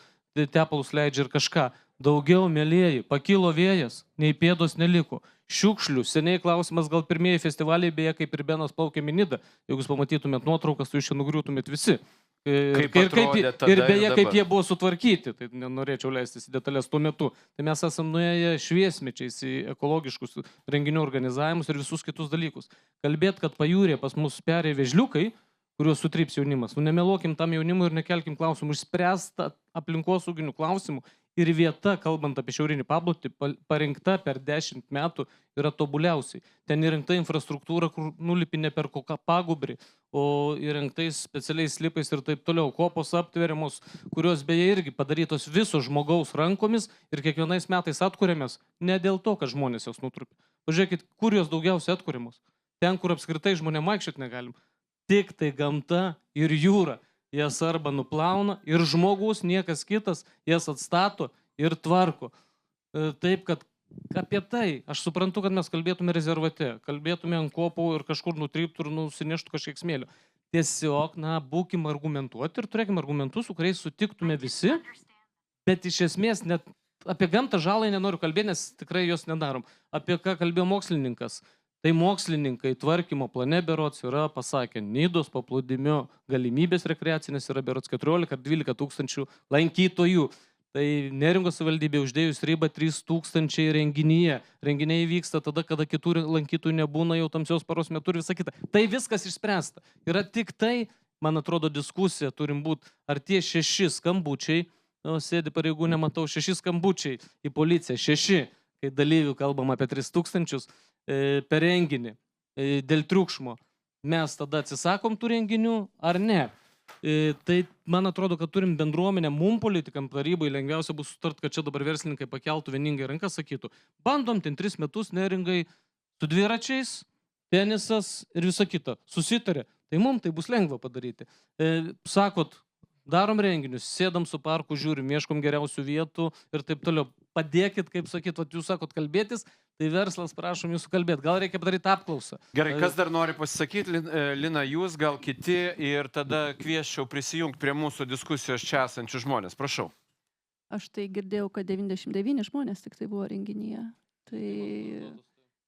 tepalus leidžia ir kažką. Daugiau, mielieji, pakilo vėjas, nei pėdos neliko. Šiukšlių, seniai klausimas, gal pirmieji festivaliai, beje, kaip ir Benas plaukė į Nidą, jeigu jūs pamatytumėt nuotraukas, tai jūs čia nugriūtumėt visi. Ir beje, kaip jie buvo sutvarkyti, tai nenorėčiau leistis į detalės tuo metu. Tai mes esam nuėję šviesmečiais į ekologiškus renginių organizavimus ir visus kitus dalykus. Kalbėt, kad pajūrė pas mus perė vėžliukai, kuriuos sutryps jaunimas. Nemeluokim tam jaunimui ir nekelkim klausimų. Išspręsta aplinkosauginių klausimų ir vieta, kalbant apie šiaurinį paplotį, parinkta per 10 metų yra tobuliausiai. Ten įrengta infrastruktūra, kur nulipi ne per kokią pagubrį, o įrengtais specialiais slipais ir taip toliau. Kopos aptveriamos, kurios beje irgi padarytos viso žmogaus rankomis ir kiekvienais metais atkuriamės ne dėl to, kad žmonės jos nutrupė. Pažiūrėkit, kur jos daugiausiai atkuriamos. Ten, kur apskritai žmonėm vaikščioti negalim. Tik tai gamta ir jūra. Jas arba nuplauna ir žmogus, niekas kitas, jas atstato ir tvarko. Taip, kad Apie tai, aš suprantu, kad mes kalbėtume rezervate, kalbėtume ant kopų ir kažkur nutryptų ir nusineštų kažkiek smėlio. Tiesiog, būkim argumentuoti ir turėkime argumentus, su kuriais sutiktume visi, bet iš esmės net apie gamtą žalai nenoriu kalbėti, nes tikrai jos nedarom. Apie ką kalbėjo mokslininkas. Tai mokslininkai tvarkymo plane berods yra pasakę, Nidos paplūdimio galimybės rekreacinės yra berods 14 ar 12 tūkstančių lankytojų. Tai Neringos savivaldybė uždėjus ribą 3000 renginyje. Renginiai vyksta tada, kada kitų lankytojų nebūna jau tamsios paros metu ir visa kita. Tai viskas išspręsta. Yra tik tai, man atrodo, diskusija turim būti, ar tie 6 skambučiai, sėdi pareigūnė, matau, 6 skambučiai į policiją, 6, kai dalyvių kalbam apie 3000 per renginį dėl triukšmo. Mes tada atsisakom tų renginių ar ne? Tai man atrodo, kad turim bendruomenę, mum politikam tarybai lengviausia bus sutart, kad čia dabar verslininkai pakeltų vieningai ranką, sakytų, bandom ten 3 metus Neringai su dviračiais, tenisas ir visa kita. Susitarė, tai mum tai bus lengva padaryti. Sakot, darom renginius, sėdam su parku, žiūrim, ieškom geriausių vietų ir taip toliau. Padėkit, kaip sakyt, jūs sakot kalbėtis, tai verslas prašom jūsų kalbėti. Gal reikia padaryti apklausą. Gerai, kas dar nori pasisakyti? Lina, jūs, gal kiti ir tada kvieščiau prisijungti prie mūsų diskusijos čia esančių žmonės. Prašau. Aš tai girdėjau, kad 99 žmonės tik tai buvo renginyje. Tai...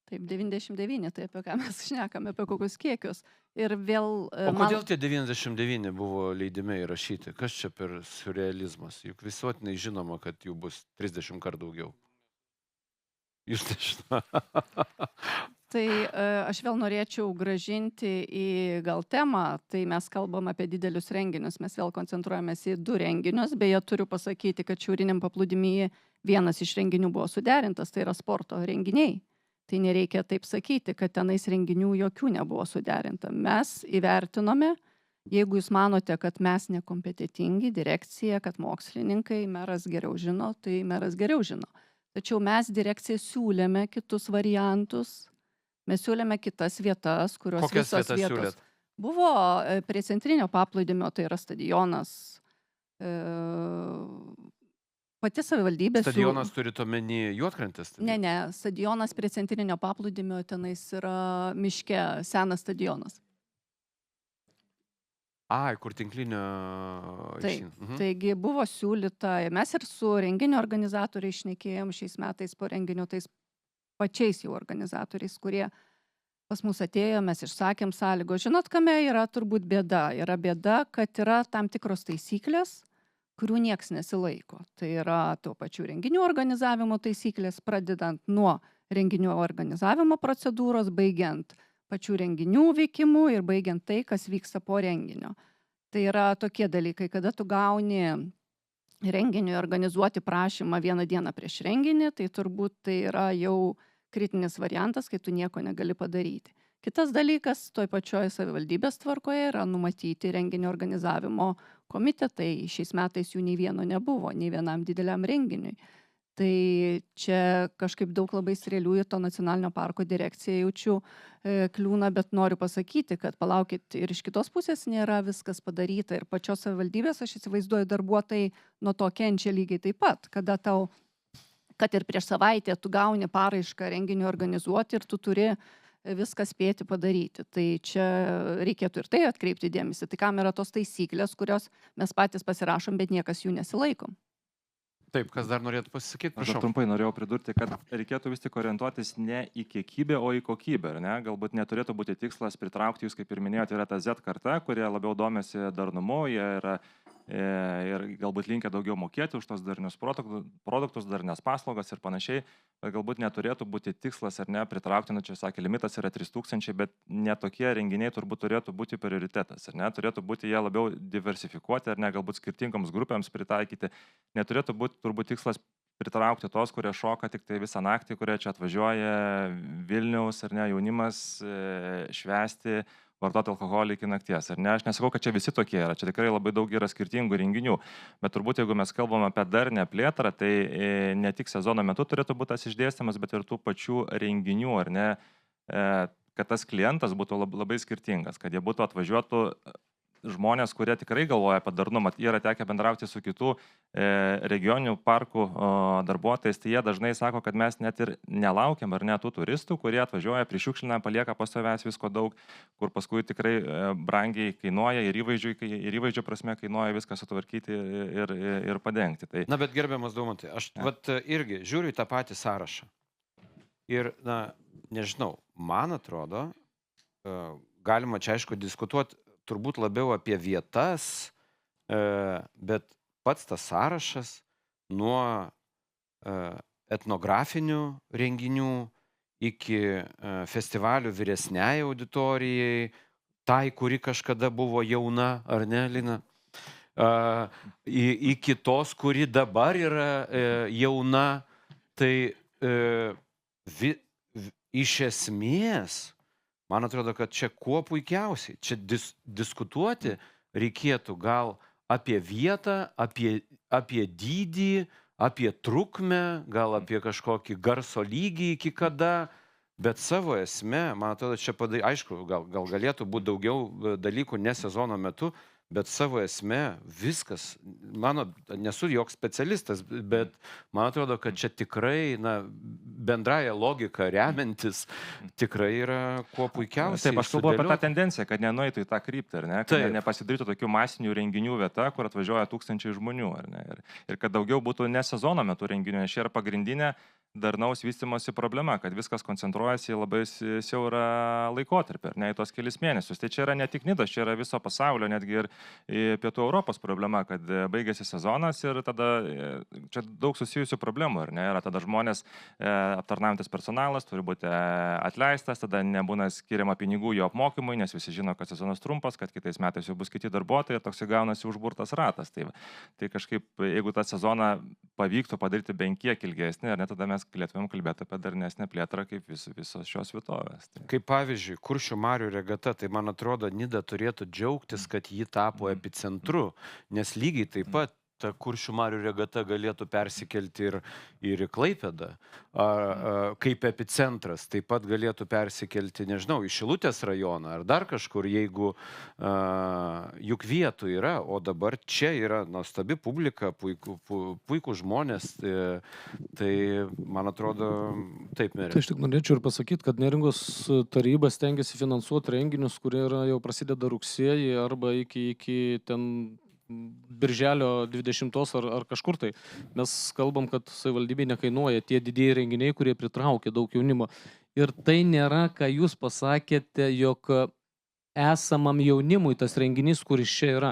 Taip, 99, tai apie ką mes šnekame, apie kokius kiekius. Ir vėl... O kodėl tie 99 buvo leidime įrašyti? Kas čia per surrealizmas? Juk visuotinai žinoma, kad jų bus 30 kartų daugiau. Jūs nežinote. Tai aš vėl norėčiau grąžinti į gal temą. Tai mes kalbam apie didelius renginius. Mes vėl koncentruojamės į 2 renginius. Beje, turiu pasakyti, kad šiauriniam paplūdimyje vienas iš renginių buvo suderintas. Tai yra sporto renginiai. Tai nereikia taip sakyti, kad tenais renginių jokių nebuvo suderinta. Mes įvertinome, jeigu jūs manote, kad mes nekompetitingi, direkcija, kad mokslininkai, meras geriau žino, tai meras geriau žino. Tačiau mes direkcija siūlėme kitus variantus, mes siūlėme kitas vietas, kurios kokias visos vietas vietos siūlėt? Buvo prie centrinio paplūdimio, tai yra stadionas. Pati savivaldybė... Stadionas turite omeny Juodkrantės? Ne, stadionas prie centrinio paplūdimio, tenais yra miške, senas stadionas. Ai, kur tinklinio... Taip, taigi buvo siūlyta, mes ir su renginio organizatoriais šnekėjom šiais metais po renginio, tais pačiais jau organizatoriais, kurie pas mus atėjo, mes išsakėm sąlygo. Žinot, kame yra turbūt bėda? Yra bėda, kad yra tam tikros taisyklės, kurių nieks nesilaiko. Tai yra tuo pačiu renginių organizavimo taisyklės, pradedant nuo renginių organizavimo procedūros, baigiant pačių renginių veikimu ir baigiant tai, kas vyksta po renginio. Tai yra tokie dalykai, kada tu gauni renginiui organizuoti prašymą 1 dieną prieš renginį, tai turbūt tai yra jau kritinis variantas, kai tu nieko negali padaryti. Kitas dalykas, toj pačioj savivaldybės tvarkoje yra numatyti renginio organizavimo komitetai. Šiais metais jų nei vieno nebuvo, nei vienam dideliam renginiui. Tai čia kažkaip daug labai strėlių į to nacionalinio parko direkciją jaučiu kliūna, bet noriu pasakyti, kad palaukit ir iš kitos pusės nėra viskas padaryta. Ir pačios savivaldybės, aš įsivaizduoju, darbuotojai nuo to kenčia lygiai taip pat, kada tau, kad ir prieš savaitę tu gauni paraišką renginį organizuoti ir tu turi viską spėti padaryti. Tai čia reikėtų ir tai atkreipti dėmesį. Tai kam yra tos taisyklės, kurios mes patys pasirašom, bet niekas jų nesilaikom. Taip, kas dar norėtų pasisakyti? Aš trumpai norėjau pridurti, kad reikėtų vis tik orientuotis ne į kiekybę, o į kokybę. Ne? Galbūt neturėtų būti tikslas pritraukti, jūs kaip ir minėjote, yra ta Z karta, kurie labiau domisi darnumu, jie yra ir galbūt linkę daugiau mokėti už tos darnius produktus, darnias paslaugas ir panašiai, bet galbūt neturėtų būti tikslas ar ne pritraukti, čia sakė, limitas yra 3000, bet netokie renginiai turbūt turėtų būti prioritetas, ar ne, turėtų būti jie labiau diversifikuoti, ar ne, galbūt skirtingoms grupėms pritaikyti, neturėtų būti turbūt tikslas pritraukti tos, kurie šoka tik tai visą naktį, kurie čia atvažiuoja Vilniaus, ar ne, jaunimas švęsti, vartoti alkoholį iki nakties. Ar ne? Aš nesakau, kad čia visi tokie yra. Čia tikrai labai daug yra skirtingų renginių. Bet turbūt, jeigu mes kalbam apie darnią plėtrą, tai ne tik sezono metu turėtų būti tas išdėstymas, bet ir tų pačių renginių, ar ne? Kad tas klientas būtų labai skirtingas, kad jie būtų atvažiuotų žmonės, kurie tikrai galvoja apie darnumą, yra tekę bendrauti su kitų regioninių parkų darbuotojais, tai jie dažnai sako, kad mes net ir nelaukiam ar ne tų turistų, kurie atvažiuoja, prišiukšlina, palieka pas savęs visko daug, kur paskui tikrai brangiai kainuoja ir įvaizdžio prasme kainuoja viską sutvarkyti ir padengti. Tai... Na, bet gerbiamas Daumantai, aš irgi žiūriu į tą patį sąrašą. Ir, nežinau, man atrodo, galima čia aišku diskutuoti turbūt labiau apie vietas, bet pats tas sąrašas nuo etnografinių renginių iki festivalių vyresniai auditorijai, tai, kuri kažkada buvo jauna, ar ne, Lina? Iki tos, kuri dabar yra jauna, tai iš esmės, man atrodo, kad čia kuo puikiausiai. Čia diskutuoti reikėtų gal apie vietą, apie dydį, apie trukmę, gal apie kažkokį garso lygį iki kada, bet savo esme, man atrodo, čia aišku, gal galėtų būti daugiau dalykų ne sezono metu, bet savo esme viskas, nesu joks specialistas, bet man atrodo, kad čia tikrai, bendraja logika remiantis, tikrai yra kuo puikiausiai. Taip, aš kalbu apie tą tendenciją, kad nenueitų į tą kryptį, ar ne? Kad nepasidarytų tokių masinių renginių vieta, kur atvažiuoja tūkstančiai žmonių, ar ne? Ir kad daugiau būtų ne sezono metu renginių, nes čia yra pagrindinė darnaus vystymosi problema, kad viskas koncentruojasi į labai siaurą laikotarpį, ar ne, į tos kelis mėnesius. Tai čia yra ne tik Nidos, čia yra viso pasaulio, netgi ir Pietų Europos problema, kad baigėsi sezonas ir tada čia daug susijusių problemų, ar ne, yra tada žmonės aptarnaujantis personalas turi būti atleistas, tada nebūna skiriama pinigų jo apmokymui, nes visi žino, kad sezonas trumpas, kad kitais metais jau bus kiti darbuotojai ir toks gaunasi užburtas ratas. Tai kažkaip, jeigu tą sezoną pavyktų padaryti bent kiek ilgesnį, ar ne, tada mes galėtumėm kalbėti apie darnesnę plėtrą kaip visos šios vietovės. Kaip pavyzdžiui, Kuršių marių regata, tai man atrodo, Nida turėtų džiaugtis, kad ji tapo epicentru, nes lygiai taip pat ta Kuršių marių regata galėtų persikelti ir į Klaipėdą, kaip epicentras, taip pat galėtų persikelti, nežinau, į Šilutės rajoną ar dar kažkur, jeigu juk vietų yra, o dabar čia yra nuostabi publika, puikų žmonės, tai man atrodo, taip mėrė. Tai aš tik norėčiau ir pasakyti, kad Neringos taryba stengiasi finansuoti renginius, kurie jau prasideda rugsėjį arba iki ten Birželio 20 ar kažkur tai. Mes kalbam, kad savivaldybė nekainuoja tie didieji renginiai, kurie pritraukia daug jaunimo. Ir tai nėra, ką jūs pasakėte, jog esamam jaunimui tas renginys, kuris čia yra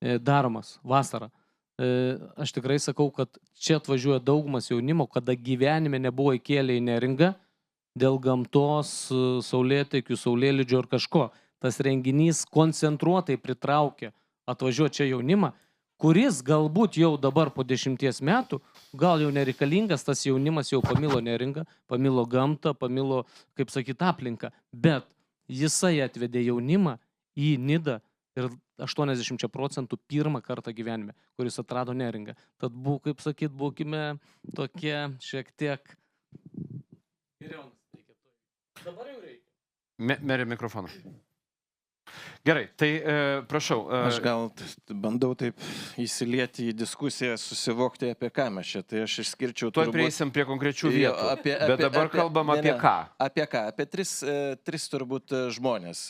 daromas vasarą. Aš tikrai sakau, kad čia atvažiuoja daugumas jaunimo, kada gyvenime nebuvo įkėlę į Neringą dėl gamtos, saulėtekių, saulėlydžio ar kažko. Tas renginys koncentruotai pritraukia atvažiuoti čia jaunimą, kuris galbūt jau dabar po 10 metų, gal jau nereikalingas, tas jaunimas jau pamilo Neringą, pamilo gamtą, pamilo, kaip sakyti, aplinką, bet jisai atvedė jaunimą į Nidą ir 80% pirmą kartą gyvenime, kuris atrado Neringą. Tad, kaip sakyti, būkime tokie šiek tiek... Dabar jau reikia. Merė mikrofoną. Gerai, tai prašau. Aš gal bandau taip įsilieti į diskusiją, susivokti apie ką mes čia. Tai aš išskirčiau... Tuoj prieisim prie konkrečių vietų. Bet dabar kalbam apie ką? Apie ką? Apie tris turbūt žmonės,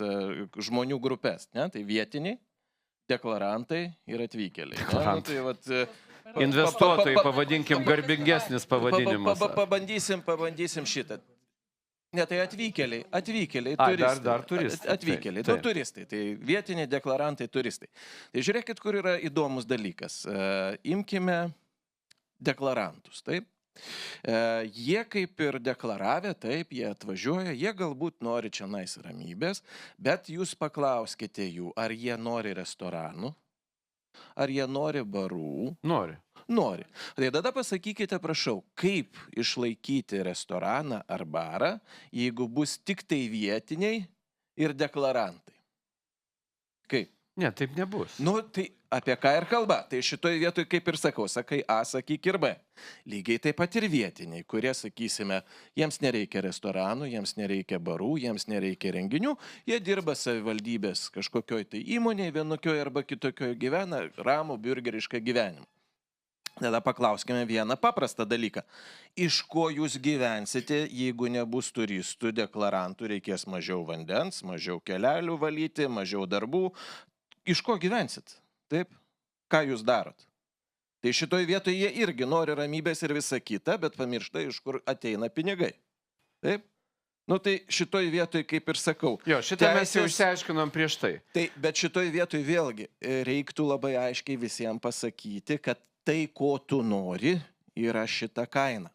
žmonių grupės. Ne? Tai vietiniai, deklarantai ir atvykėliai. Deklarantai. Investuotojai, pavadinkim, garbingesnis pavadinimas. Pabandysim šitą. Ne, tai atvykėliai, turistai. Dar turistai. Atvykėliai, turistai. Tai vietiniai deklarantai, turistai. Tai žiūrėkit, kur yra įdomus dalykas. Imkime deklarantus, taip? Jie kaip ir deklaravę, taip, jie atvažiuoja, jie galbūt nori čia nais ramybės, bet jūs paklauskite jų, ar jie nori restoranų, ar jie nori barų. Nori. Tai tada pasakykite, prašau, kaip išlaikyti restoraną ar barą, jeigu bus tik tai vietiniai ir deklarantai. Kaip? Ne, taip nebus. Nu, tai apie ką ir kalba. Tai šitoje vietoje, kaip ir sakau, sakai A, sakyk ir B. Lygiai taip pat ir vietiniai, kurie, sakysime, jiems nereikia restoranų, jiems nereikia barų, jiems nereikia renginių, jie dirba savivaldybės kažkokioj tai įmonėje, vienokioj arba kitokioje gyvena ramų, biurgerišką gyvenimą. Tada paklauskime vieną paprastą dalyką. Iš ko jūs gyvensite, jeigu nebus turistų, deklarantų, reikės mažiau vandens, mažiau kelelių valyti, mažiau darbų. Iš ko gyvensit? Taip? Ką jūs darot? Tai šitoj vietoje jie irgi nori ramybės ir visa kita, bet pamiršta, iš kur ateina pinigai. Taip? Nu tai šitoj vietoj, kaip ir sakau. Jo, šitą mes jau išsiaiškinom prieš tai. Bet šitoj vietoj vėlgi reiktų labai aiškiai visiems pasakyti, kad tai, ko tu nori, yra šita kaina.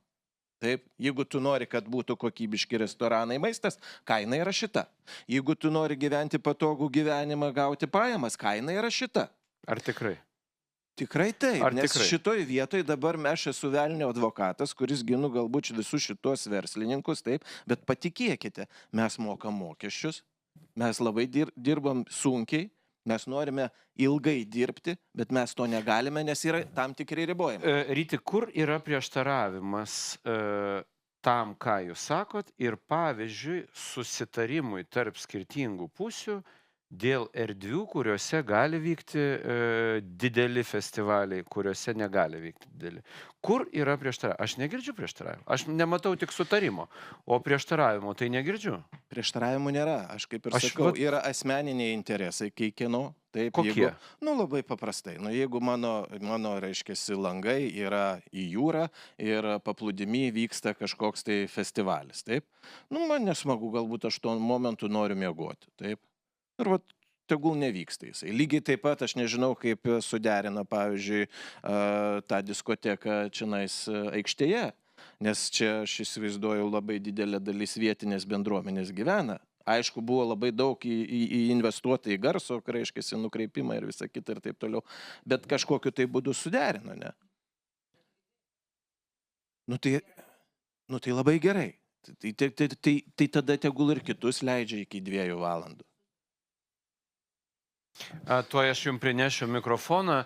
Taip, jeigu tu nori, kad būtų kokybiški restoranai, maistas, kaina yra šita. Jeigu tu nori gyventi patogų gyvenimą, gauti pajamas, kaina yra šita. Ar tikrai? Tikrai taip, Ar nes tikrai? šitoj vietoj dabar aš esu velnio advokatas, kuris ginu galbūt visus šitos verslininkus, taip, bet patikėkite, mes mokam mokesčius, mes labai dirbam sunkiai, mes norime ilgai dirbti, bet mes to negalime, nes yra tam tikri ribojimai. Ryti, kur yra prieštaravimas tam, ką jūs sakot, ir pavyzdžiui susitarimui tarp skirtingų pusių dėl erdvių, kuriuose gali vykti dideli festivaliai, kuriuose negali vykti dideli. Kur yra prieštaravimo? Aš negirdžiu prieštaravimo. Aš nematau tik sutarimo, o prieštaravimo tai negirdžiu. Prieštaravimų nėra. Aš kaip ir sakau, yra asmeniniai interesai, kai kieno. Taip, kokie? Labai paprastai. Jeigu mano reiškiasi, langai yra į jūrą ir paplūdimy vyksta kažkoks tai festivalis, taip? Man nesmagu, galbūt aš tuo momentu noriu miegoti, taip? Ir tegul nevyksta jisai. Lygiai taip pat aš nežinau, kaip suderina, pavyzdžiui, tą diskoteką čionais aikštėje, nes čia aš įsivaizduoju labai didelė dalis vietinės bendruomenės gyvena. Aišku, buvo labai daug investuota į garso, reiškia, nukreipimą ir visą kitą ir taip toliau, bet kažkokiu tai būdu suderino, ne? Tai labai gerai. Tai tada tegul ir kitus leidžia iki 2 valandų. Tuo aš jums prinešiu mikrofoną,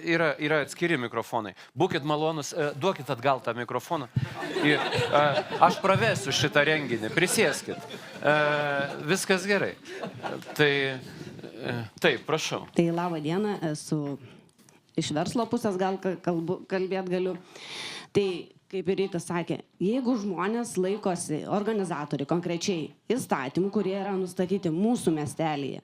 yra atskiri mikrofonai. Būkit malonus, duokit atgal tą mikrofoną. Aš pravesiu šitą renginį, prisėskit. Viskas gerai. Taip, prašau. Tai labą dieną, esu iš verslo pusės, gal kalbėt galiu. Tai kaip ir Rytis sakė, jeigu žmonės laikosi, organizatoriai konkrečiai įstatymų, kurie yra nustatyti mūsų miestelėje,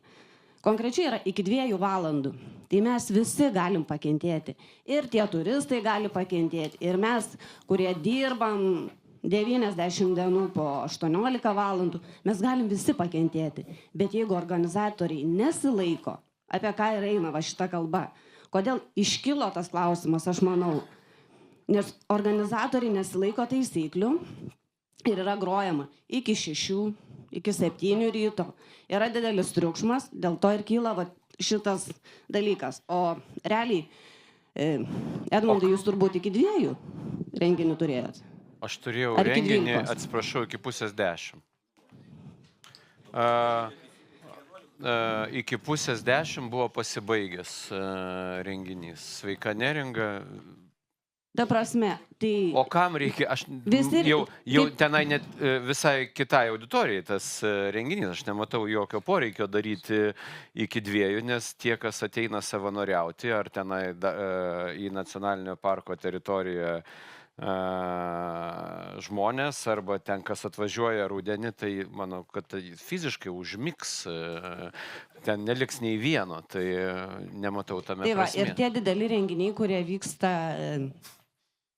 konkrečiai yra iki 2 valandų, tai mes visi galim pakentėti. Ir tie turistai gali pakentėti, ir mes, kurie dirbam 90 dienų po 18 valandų, mes galim visi pakentėti. Bet jeigu organizatoriai nesilaiko, apie ką ir eina va šita kalba, kodėl iškilo tas klausimas, aš manau, nes organizatoriai nesilaiko taisyklių ir yra grojama iki 6, iki 7 ryto. Yra didelis triukšmas, dėl to ir kyla šitas dalykas. O realiai, Edmundai, jūs turbūt iki 2 renginių turėjot? Aš turėjau renginį, atsiprašau, iki 9:30. Iki 9:30 buvo pasibaigęs renginys. Sveika neringa. Ta prasme, tai... O kam reikia? Aš jau tenai net visai kitai auditorijai tas renginys. Aš nematau jokio poreikio daryti iki 2, nes tie, kas ateina savanoriauti, ar tenai į nacionalinio parko teritoriją žmonės, arba ten, kas atvažiuoja rudenį, tai manau, kad fiziškai užmigs, ten neliks nei vieno, tai nematau tame prasmės. Ir tie dideli renginiai, kurie vyksta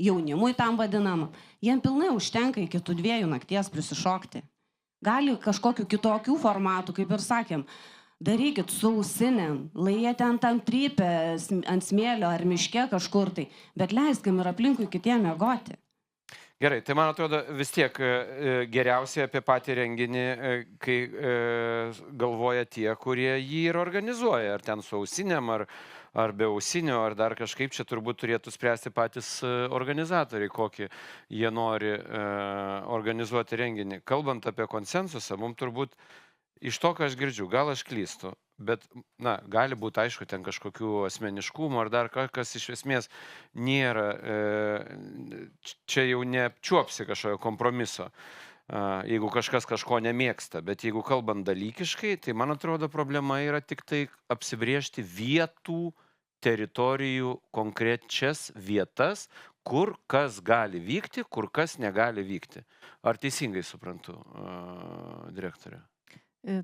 jaunimui tam vadinam, jiem pilnai užtenka iki 2 nakties prisišokti. Gali kažkokiu kitokių formatų, kaip ir sakėm, darykit su ausinėm, lai jie ten tam trypia ant smėlio ar miške kažkur tai, bet leiskim ir aplinkui kitiem miegoti. Gerai, tai man atrodo vis tiek geriausiai apie patį renginį, kai galvoja tie, kurie jį ir organizuoja, ar ten su ausinėm, ar be ausinio, ar dar kažkaip, čia turbūt turėtų spręsti patys organizatoriai, kokį jie nori organizuoti renginį. Kalbant apie konsensusą, mums turbūt iš to, ką aš girdžiu, gal aš klystu, bet, na, gali būti, aišku, ten kažkokių asmeniškumų ar dar kas iš esmės nėra, čia jau neapčiuopsi kažkokio kompromiso, jeigu kažkas kažko nemėgsta, bet jeigu kalbant dalykiškai, tai man atrodo problema yra tik tai apsibriežti vietų, teritorijų, konkrečias vietas, kur kas gali vykti, kur kas negali vykti. Ar teisingai suprantu, direktorė?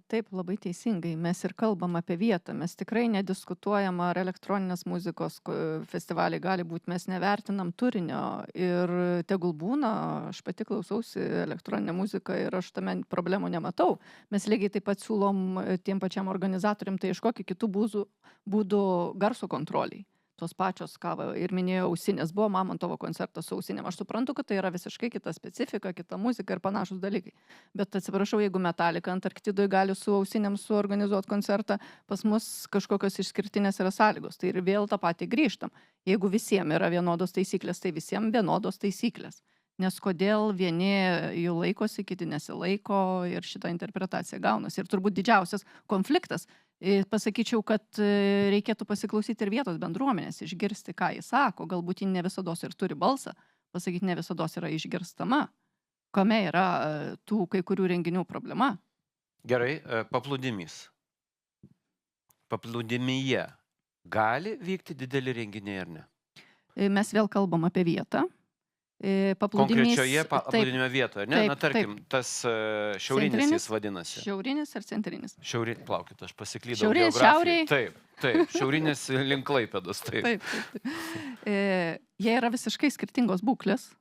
Taip, labai teisingai. Mes ir kalbam apie vietą. Mes tikrai nediskutuojam, ar elektroninės muzikos festivaliai gali būti. Mes nevertinam turinio ir tegul būna, aš pati klausausi elektroninę muziką ir aš tame problemų nematau. Mes lygiai taip pat siūlom tiem pačiam organizatoriam, tai ieškokį kitų būdų garso kontroliai. Tos pačios, ką ir minėjo, ausinės. Buvo Mamontovo koncertas su ausinėm. Aš suprantu, kad tai yra visiškai kita specifika, kita muzika ir panašus dalykai. Bet atsiprašau, jeigu Metallica Antarktidoje gali su ausinėm suorganizuoti koncertą, pas mus kažkokios išskirtinės yra sąlygos. Tai ir vėl tą patį grįžtam. Jeigu visiems yra vienodos taisyklės, tai visiems vienodos taisyklės. Nes kodėl vieni jų laikosi, kiti nesilaiko ir šitą interpretaciją gaunasi. Ir turbūt didžiausias konfliktas, pasakyčiau, kad reikėtų pasiklausyti ir vietos bendruomenės, išgirsti, ką jis sako. Galbūt ji ne visados ir turi balsą, pasakyti, ne visados yra išgirstama. Kame yra tų kai kurių renginių problema? Gerai, paplūdimys. Paplūdimyje gali vykti dideli renginiai ar ne? Mes vėl kalbam apie vietą. Konkrečioje paplūdimio vietoje, ne? Taip, Na, tarkim, taip. tas šiaurinis jis vadinasi. Šiaurinis ar centrinis? Plaukit, aš pasiklydau Šiaurinis, geografijai. šiauriai. Taip, šiaurinis link Klaipėdos, taip. Taip. Jie yra visiškai skirtingos būklės,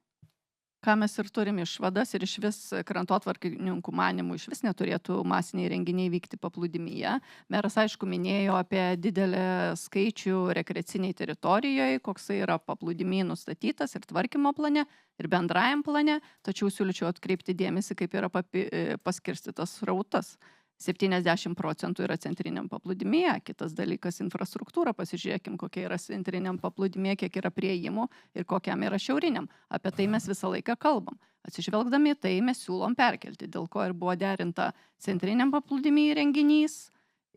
ką mes ir turim išvadas ir iš vis krantotvarkininkų manimų iš vis neturėtų masiniai renginiai vykti paplūdimyje. Meras, aišku, minėjo apie didelį skaičių rekreaciniai teritorijoje, koksai yra paplūdimy nustatytas ir tvarkymo plane, ir bendrajam plane, tačiau siūlyčiau atkreipti dėmesį, kaip yra paskirstytas srautas. 70% yra centriniam paplūdimyje, kitas dalykas infrastruktūra, pasižiūrėkim, kokia yra centriniam paplūdimyje, kiek yra prieimų ir kokiam yra šiauriniam. Apie tai mes visą laiką kalbam. Atsižvelgdami tai mes siūlom perkelti, dėl ko ir buvo derinta centriniam paplūdimyje renginys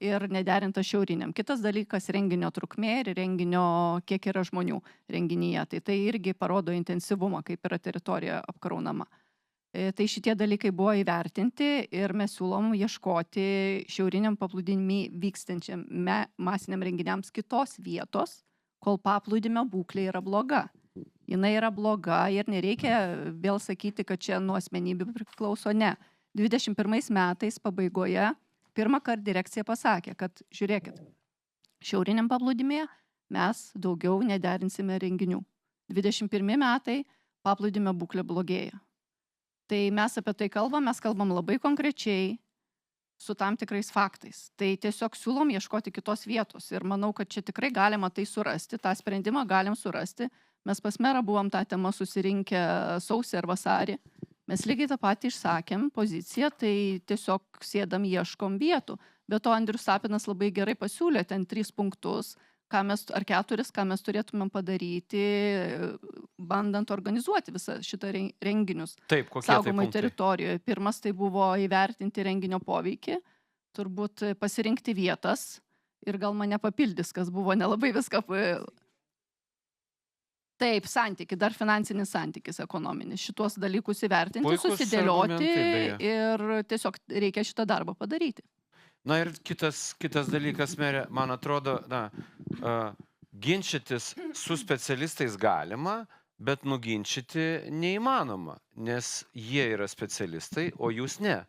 ir nederinta šiauriniam. Kitas dalykas renginio trukmė ir renginio kiek yra žmonių renginyje. Tai irgi parodo intensyvumą, kaip yra teritorija apkraunama. Tai šitie dalykai buvo įvertinti ir mes siūlom ieškoti šiauriniam paplūdimy vykstančiam masiniam renginiams kitos vietos, kol paplūdimio būklė yra bloga. Jinai yra bloga ir nereikia vėl sakyti, kad čia nuo asmenybių priklauso, ne. 21 metais pabaigoje pirmą kartą direkcija pasakė, kad žiūrėkit, šiauriniam paplūdimyje mes daugiau nederinsime renginių. 21 metai paplūdimio būklė blogėja. Tai mes apie tai kalbam, mes kalbam labai konkrečiai su tam tikrais faktais. Tai tiesiog siūlom ieškoti kitos vietos ir manau, kad čia tikrai galima tai surasti, tą sprendimą galim surasti. Mes pas merą buvom tą temą susirinkę sausį ar vasarį. Mes lygiai tą patį išsakėm poziciją, tai tiesiog sėdam ieškom vietų. Be to Andrius Sapinas labai gerai pasiūlė ten 3 punktus, ar 4, ką mes turėtumėm padaryti, bandant organizuoti visą šitą renginius. Taip, kokie saugomai tai punktai? Teritorijoje. Pirmas tai buvo įvertinti renginio poveikį, turbūt pasirinkti vietas ir gal mane papildys, kas buvo nelabai viską. Taip, santyki, dar finansinis santykis ekonominis. Šitos dalykus įvertinti, Puikūs susidėlioti argumentai, ir tiesiog reikia šitą darbą padaryti. Na ir kitas dalykas, merė, man atrodo, ginčytis su specialistais galima, bet nuginčyti neįmanoma, nes jie yra specialistai, o jūs ne.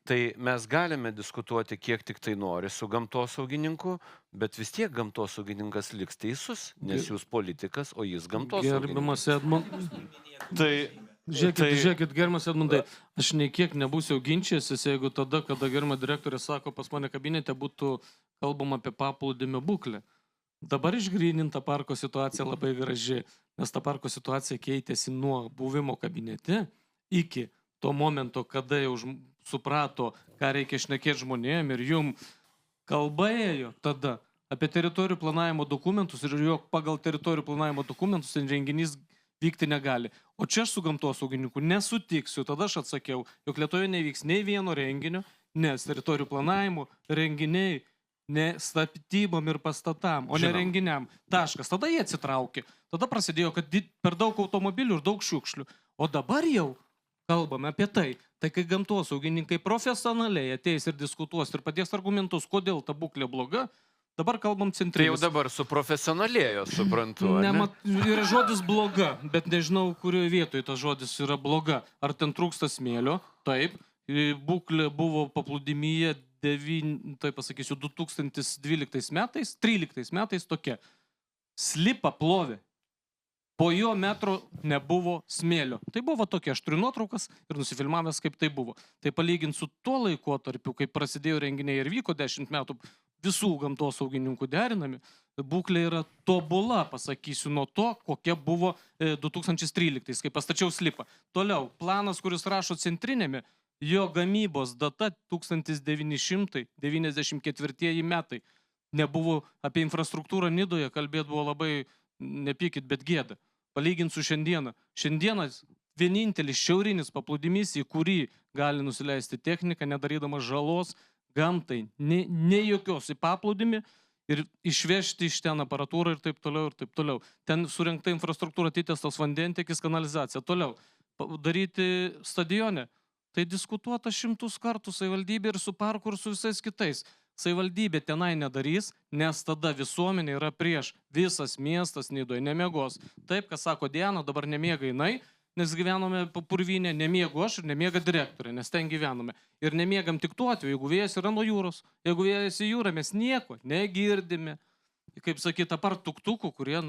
Tai mes galime diskutuoti kiek tik tai nori su gamtosaugininku, bet vis tiek gamtosaugininkas liks teisus, nes jūs politikas, o jis gamtosaugininkas. Gerbiamas Edmundas. Tai Žiūrėkit, gerbiamas Edmundai, aš nei kiek nebūsiu ginčysis, jeigu tada, kada gerbiama direktorė sako, pas mane kabinete būtų kalbama apie paplūdimio būklę. Dabar išgryninta parko situacija labai graži, nes ta parko situacija keitėsi nuo buvimo kabinete iki to momento, kada jau suprato, ką reikia šnekėti žmonėm ir jum kalba ėjo tada apie teritorijų planavimo dokumentus ir jog pagal teritorijų planavimo dokumentus renginys vykti negali. O čia aš su gamtosaugininku nesutiksiu. Tada aš atsakiau, jog Lietuvoje nevyks nei vieno renginio, nes teritorijų planavimo renginiai ne statybom ir pastatam, o ne renginiam. Taškas. Tada jie atsitraukė. Tada prasidėjo, kad per daug automobilių ir daug šiukšlių. O dabar jau kalbame apie tai. Tai kai gamtosaugininkai profesionaliai ateis ir diskutuos ir padės argumentus, kodėl ta būklė bloga, dabar kalbam centrinis. Tai jau dabar suprofesionalėjo, suprantu. Yra žodis bloga, bet nežinau, kurioje vietoje tas žodis yra bloga. Ar ten trūksta smėlio? Taip. Būklė buvo paplūdimyje 2012 metais, 13 metais tokia. Slipą plovė. Po jo metro nebuvo smėlio. Tai buvo tokia, aš turiu nuotraukas ir nusifilmavęs, kaip tai buvo. Tai palygint su tuo laikotarpiu, kai prasidėjo renginiai ir vyko 10 metų visų gamtosaugininkų derinami, būklė yra tobula, pasakysiu, nuo to, kokia buvo 2013, kai pastačiau slipą. Toliau, planas, kuris rašo centrinėme, jo gamybos data 1994 metai. Nebuvo apie infrastruktūrą Nidoje, kalbėt buvo labai, nepykit, bet gėda. Palygint su šiandieną. Šiandienas vienintelis šiaurinis paplūdimys, į kurį gali nusileisti technika, nedarydama žalos gamtai, ne jokios į paplūdimį ir išvežti iš ten aparatūrą ir taip toliau, ir taip toliau. Ten surinkta infrastruktūra, atitestas vandentekis, kanalizacija. Toliau, daryti stadione. Tai diskutuota 100 kartų savivaldybė ir su parku, ir su visais kitais. Savivaldybė tenai nedarys, nes tada visuomenė yra prieš. Visas miestas Nidoje nemiegos. Taip, kas sako Diana, dabar nemiega jinai, nes gyvenome Purvynė, nemiegu aš ir nemiega direktorė, nes ten gyvenome. Ir nemiegam tik tuo atveju, jeigu vėjas yra nuo jūros. Jeigu vėjas į jūrą, mes nieko negirdime. Kaip sakyt, apart tuktukų, kurie,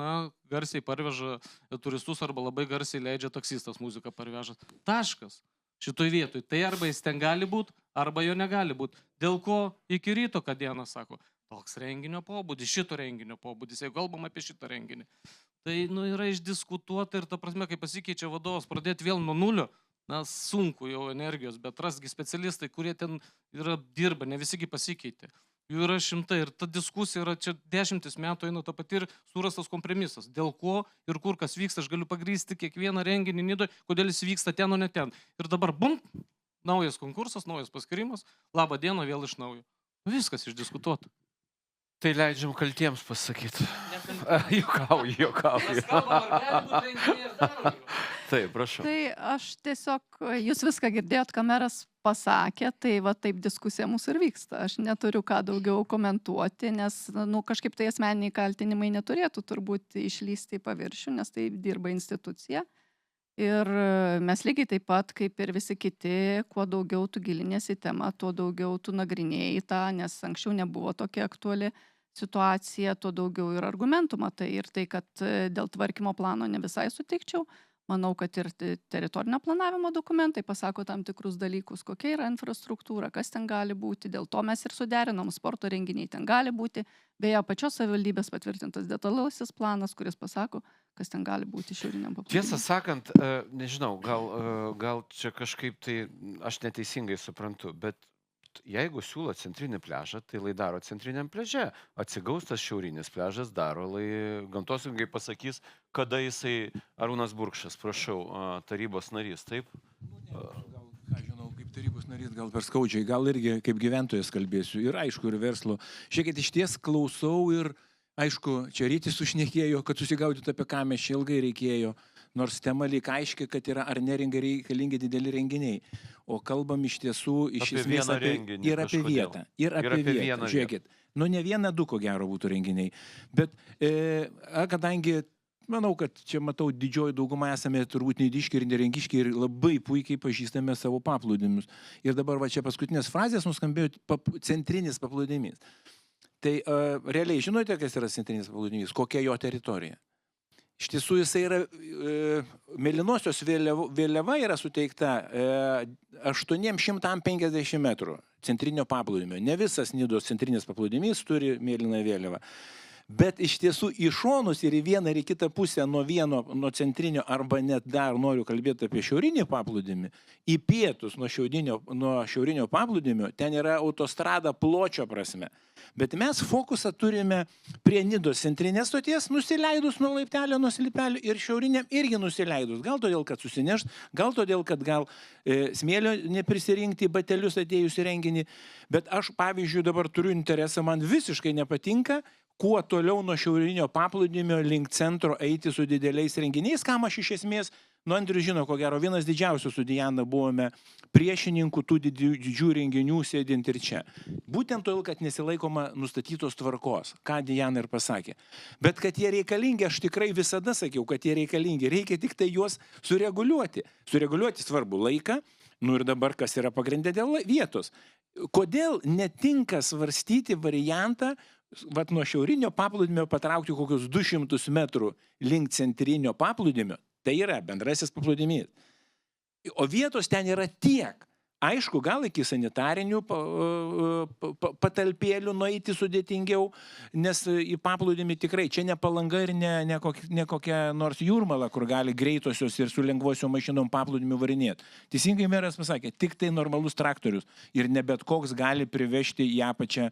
garsiai parveža turistus arba labai garsiai leidžia taksistas muziką parveža. Taškas. Šitoj vietoj. Tai arba jis ten gali būti, arba jo negali būti. Dėl ko iki ryto, kad Diana sako, toks renginio pobūdis, šito renginio pobūdis, jeigu kalbam apie šitą renginį. Tai yra išdiskutuota ir ta prasme, kai pasikeičia vadovas, pradėti vėl nuo nulio, sunku jau energijos, bet rasgi specialistai, kurie ten dirba, ne visigi pasikeitė. Jų yra 100 ir ta diskusija yra čia 10 metų eina ta pati ir surastas kompromisas. Dėl ko ir kur kas vyksta, aš galiu pagrįsti kiekvieną renginį Nidoje, kodėl jis vyksta ten, o ne ten. Ir dabar bum, naujas konkursas, naujas paskirimas, labą dieną vėl iš naujo. Viskas išdiskutuota. Tai leidžiam kaltiems pasakyti. Juokauju. Taip, prašau. Tai aš tiesiog, jūs viską girdėjot, ką meras pasakė, tai va taip diskusija mūsų ir vyksta. Aš neturiu ką daugiau komentuoti, nes kažkaip tai asmeniniai kaltinimai neturėtų turbūt išlysti į paviršių, nes tai dirba institucija. Ir mes lygiai taip pat, kaip ir visi kiti, kuo daugiau tu gilinėsi į temą, tuo daugiau tu nagrinėjai tą, nes anksčiau nebuvo tokia aktuali situacija, tuo daugiau ir argumentų matai. Ir tai, kad dėl tvarkymo plano ne visai sutikčiau, manau, kad ir teritorinio planavimo dokumentai pasako tam tikrus dalykus, kokia yra infrastruktūra, kas ten gali būti. Dėl to mes ir suderinom, sporto renginiai ten gali būti. Beje, pačios savivaldybės patvirtintas detalusis planas, kuris pasako, kas ten gali būti šiauriniam paplūdimiui. Tiesą sakant, nežinau, gal čia kažkaip tai aš neteisingai suprantu, bet jeigu siūlo centrinį pliažą, tai lai daro centriniam pliaže. Atsigaus tas šiaurinis pliažas, daro, lai gamtosaugininkai pasakys, kada jisai, Arūnas Burkšas, prašau, tarybos narys, taip? Gal, ką žinau, kaip tarybos narys, gal per skaudžiai, gal irgi kaip gyventojas kalbėsiu. Ir aišku, ir verslo. Žiūrėkit, iš ties klausau ir aišku, čia Rytis sušnekėjo, kad susigaudytų apie ką mes čia ilgai reikėjo. Nors tema lyg aiškiai, kad yra ar neringai reikalingi dideli renginiai. O kalbam iš tiesų, iš esmės ir apie vietą. Ir apie vietą. Žiūrėkit, ne vieną, du ko gero būtų renginiai. Bet kadangi, manau, kad čia matau didžioji dauguma esame turbūt Nidiškiai ir Nerengiškiai ir labai puikiai pažįstame savo paplūdimius. Ir dabar va čia paskutinės frazės nuskambėjo centrinis paplūdimys. Tai realiai žinote, kas yra centrinis paplūdimys, kokia jo teritorija? Iš tiesų jisai yra, mėlynosios vėliava yra suteikta 850 metrų centrinio paplūdimio. Ne visas Nidos centrinis paplūdimys turi mėlyną vėliavą. Bet iš tiesų į šonus ir į vieną ir į kitą pusę nuo centrinio arba net dar noriu kalbėti apie šiaurinį paplūdimį, į pietus nuo šiaurinio paplūdimio, ten yra autostrada pločio prasme. Bet mes fokusą turime prie Nidos centrinės stoties, nusileidus nuo laiptelio, nuo slipelio ir šiauriniam irgi nusileidus. Gal todėl, kad susinešt, gal todėl, kad smėlio neprisirinkti batelius atėjus į renginį. Bet aš, pavyzdžiui, dabar turiu interesą, man visiškai nepatinka, kuo toliau nuo šiaurinio paplūdimio link centro eiti su dideliais renginiais, kam aš iš esmės, Andrius žino, ko gero, vienas didžiausių su Diana buvome priešininkų tų didžių renginių sėdint ir čia. Būtent todėl, kad nesilaikoma nustatytos tvarkos, ką Diana ir pasakė. Bet kad jie reikalingi, aš tikrai visada sakiau, kad jie reikalingi, reikia tik tai juos sureguliuoti. Sureguliuoti svarbu laiką, ir dabar kas yra pagrindė dėl vietos. Kodėl netinka svarstyti variantą, nuo šiaurinio paplūdimio patraukti kokius 200 metrų link centrinio paplūdimio, tai yra bendrasis paplūdimys. O vietos ten yra tiek. Aišku, gal iki sanitarinių patalpėlių nueiti sudėtingiau, nes į paplūdimį tikrai čia ne Palanga ir ne kokia nors Jūrmala, kur gali greitosios ir su lengvosiom mašinom paplūdimį varinėti. Teisingai meras pasakė, tik tai normalus traktorius ir ne bet koks gali privežti į apačią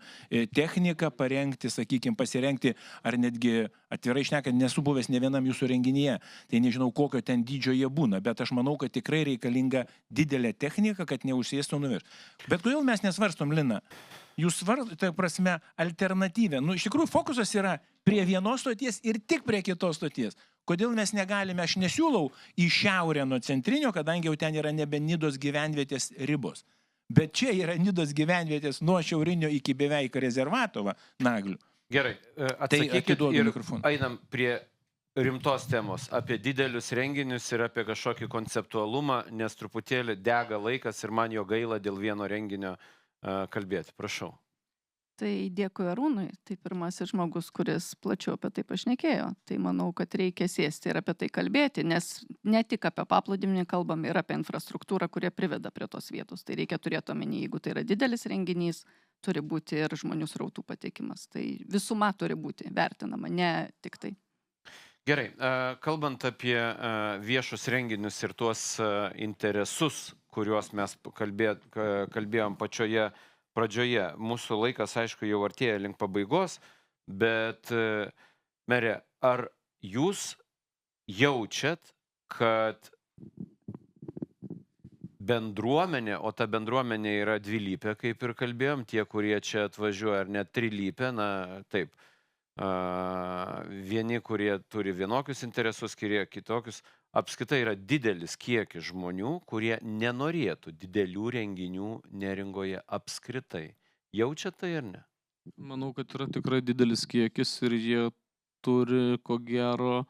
techniką, parengti, sakykime, pasirengti, ar netgi atvirai šnekant, nesu buvęs ne vienam jūsų renginyje, tai nežinau, kokio ten dydžio jie būna, bet aš manau, kad tikrai reikalinga didelė technika, kad neužsėstų nuvirš. Bet kodėl mes nesvarstom, Lina? Jūs svarstote, prasme, alternatyvę. Iš tikrųjų, fokusas yra prie vienos stoties ir tik prie kitos stoties. Kodėl mes negalime, aš nesiūlau į šiaurę nuo centrinio, kadangi jau ten yra nebe Nidos gyvenvietės ribos. Bet čia yra Nidos gyvenvietės nuo šiaurinio iki beveik rezervato Naglių. Gerai, atsakykit ir einam prie rimtos temos, apie didelius renginius ir apie kažkokį konceptualumą, nes truputėlį dega laikas ir man jo gaila dėl vieno renginio kalbėti. Prašau. Tai dėkui Arūnui, tai pirmasis žmogus, kuris plačiau apie tai pašnekėjo. Tai manau, kad reikia sėsti ir apie tai kalbėti, nes ne tik apie paplūdimį kalbam ir apie infrastruktūrą, kurie priveda prie tos vietos. Tai reikia turėti omeny, jeigu tai yra didelis renginys, turi būti ir žmonių srautų patekimas. Tai visuma turi būti vertinama, ne tik tai. Gerai, kalbant apie viešus renginius ir tuos interesus, kuriuos mes kalbėjom pačioje pradžioje, mūsų laikas, aišku, jau artėja link pabaigos, bet, mere, ar jūs jaučiat, kad bendruomenė, o ta bendruomenė yra dvilypė, kaip ir kalbėjom, tie, kurie čia atvažiuoja, ar net trilypė, na taip, vieni, kurie turi vienokius interesus, kurie kitokius, apskritai yra didelis kiekis žmonių, kurie nenorėtų didelių renginių Neringoje apskritai. Jaučia tai ar ne? Manau, kad yra tikrai didelis kiekis ir jie turi, ko gero,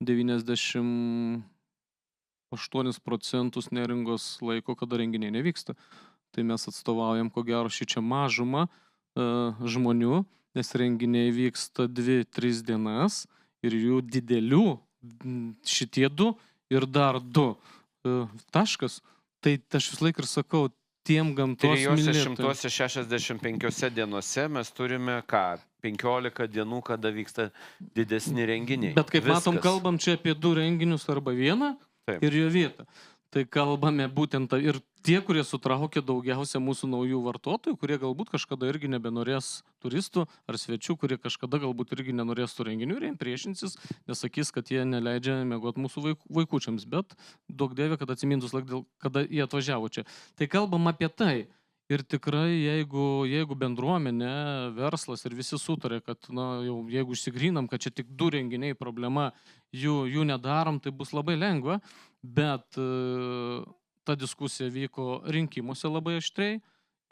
98% Neringos laiko, kada renginiai nevyksta. Tai mes atstovaujam, ko gero, šičia mažumą žmonių, nes renginiai vyksta 2-3 dienas ir jų didelių šitie 2 ir dar 2 taškas. Tai aš vis laik ir sakau, tiem gamtos mylėtojams. 365 dienose mes turime ką? 15 dienų, kada vyksta didesni renginiai. Bet kaip matom, kalbam čia apie 2 renginius arba vieną. Taip. Ir jo vietą. Tai kalbame būtent ir tie, kurie sutraukia daugiausia mūsų naujų vartotojų, kurie galbūt kažkada irgi nebenorės turistų ar svečių, kurie kažkada galbūt irgi nenorės tų renginių ir jiems priešinsis, nesakys, kad jie neleidžia miegoti mūsų vaikučiams, bet daug dievė, kad atsimintus laik, kada jie atvažiavo čia. Tai kalbam apie tai. Ir tikrai, jeigu bendruomenė, verslas ir visi sutarė, kad jeigu išsigrynam, kad čia tik 2 renginiai problema, jų nedarom, tai bus labai lengva, bet ta diskusija vyko rinkimuose labai aštriai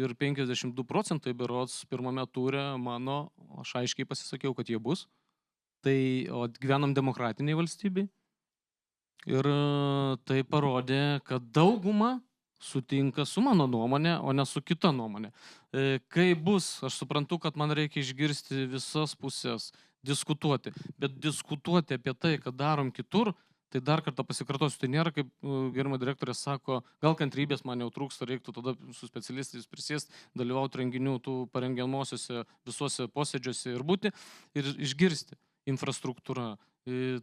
ir 52% berods pirmame ture aš aiškiai pasisakiau, kad jie bus. Tai gyvenam demokratiniai valstybei ir tai parodė, kad dauguma sutinka su mano nuomonė, o ne su kita nuomonė. Kai bus, aš suprantu, kad man reikia išgirsti visas pusės, diskutuoti, bet diskutuoti apie tai, kad darom kitur, Tai dar kartą pasikartosiu, tai nėra, kaip gerbiama direktorė sako, gal kantrybės man jau trūksta, reiktų tada su specialistais prisėsti, dalyvauti renginių tų parengiamosiuose visuose posėdžiuose ir būti ir išgirsti infrastruktūra,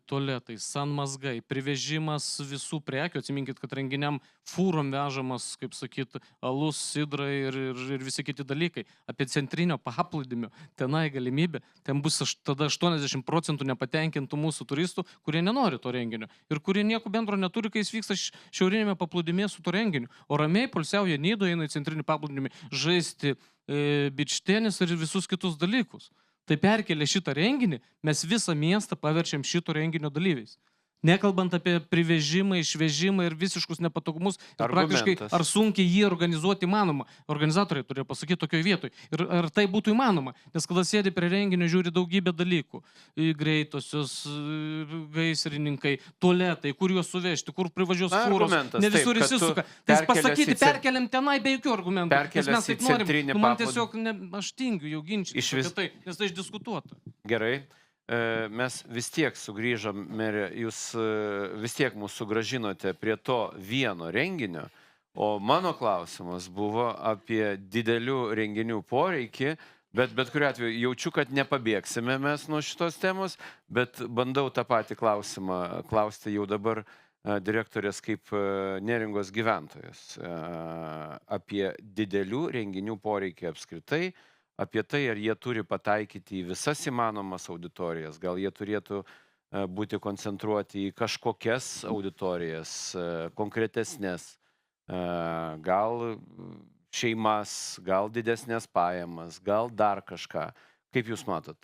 tualetai, sanmazgai, privežimas visų prekių, atsiminkit, kad renginiam fūrom vežamas, kaip sakyt, alus, sidrai ir visi kiti dalykai. Apie centrinio paplūdimio, tenai galimybė, ten bus tada 80% nepatenkintų mūsų turistų, kurie nenori to renginio ir kurie nieko bendro neturi, kai jis vyksta šiaurinėme paplūdimėje su to renginiu, o ramiai polsiauja Nidoje, eina į centrinį paplūdimį žaisti beach tenis ir visus kitus dalykus. Tai perkelė šitą renginį, mes visą miestą paverčiam šito renginio dalyviais. Nekalbant apie privežimą, išvežimą ir visiškus nepatogumus, ir praktiškai ar sunkiai jį organizuoti įmanoma. Organizatoriai turėjo pasakyti tokioje vietoje. Ir ar tai būtų įmanoma, nes kada sėdi prie renginio, žiūri daugybę dalykų. Greitosios, gaisrininkai, tualetai, kur juos suvežti, kur privažiuos fūros, ne visur įsisuka. Tai pasakyti, perkeliam tenai be jokių argumentų. Nes mes taip norim, man tiesiog, aš tingiu jau ginčyti apie tai, nes tai išdiskutuota. Gerai. Mes vis tiek sugrįžom, merė, jūs vis tiek mūsų sugrąžinote prie to vieno renginio, o mano klausimas buvo apie didelių renginių poreikį, bet kuriuo atveju jaučiu, kad nepabėgsime mes nuo šitos temos, bet bandau tą patį klausimą klausti jau dabar direktorės kaip Neringos gyventojas apie didelių renginių poreikį apskritai, apie tai, ar jie turi pataikyti į visas įmanomas auditorijas, gal jie turėtų būti koncentruoti į kažkokias auditorijas, konkretesnės, gal šeimas, gal didesnės pajamas, gal dar kažką. Kaip jūs matot,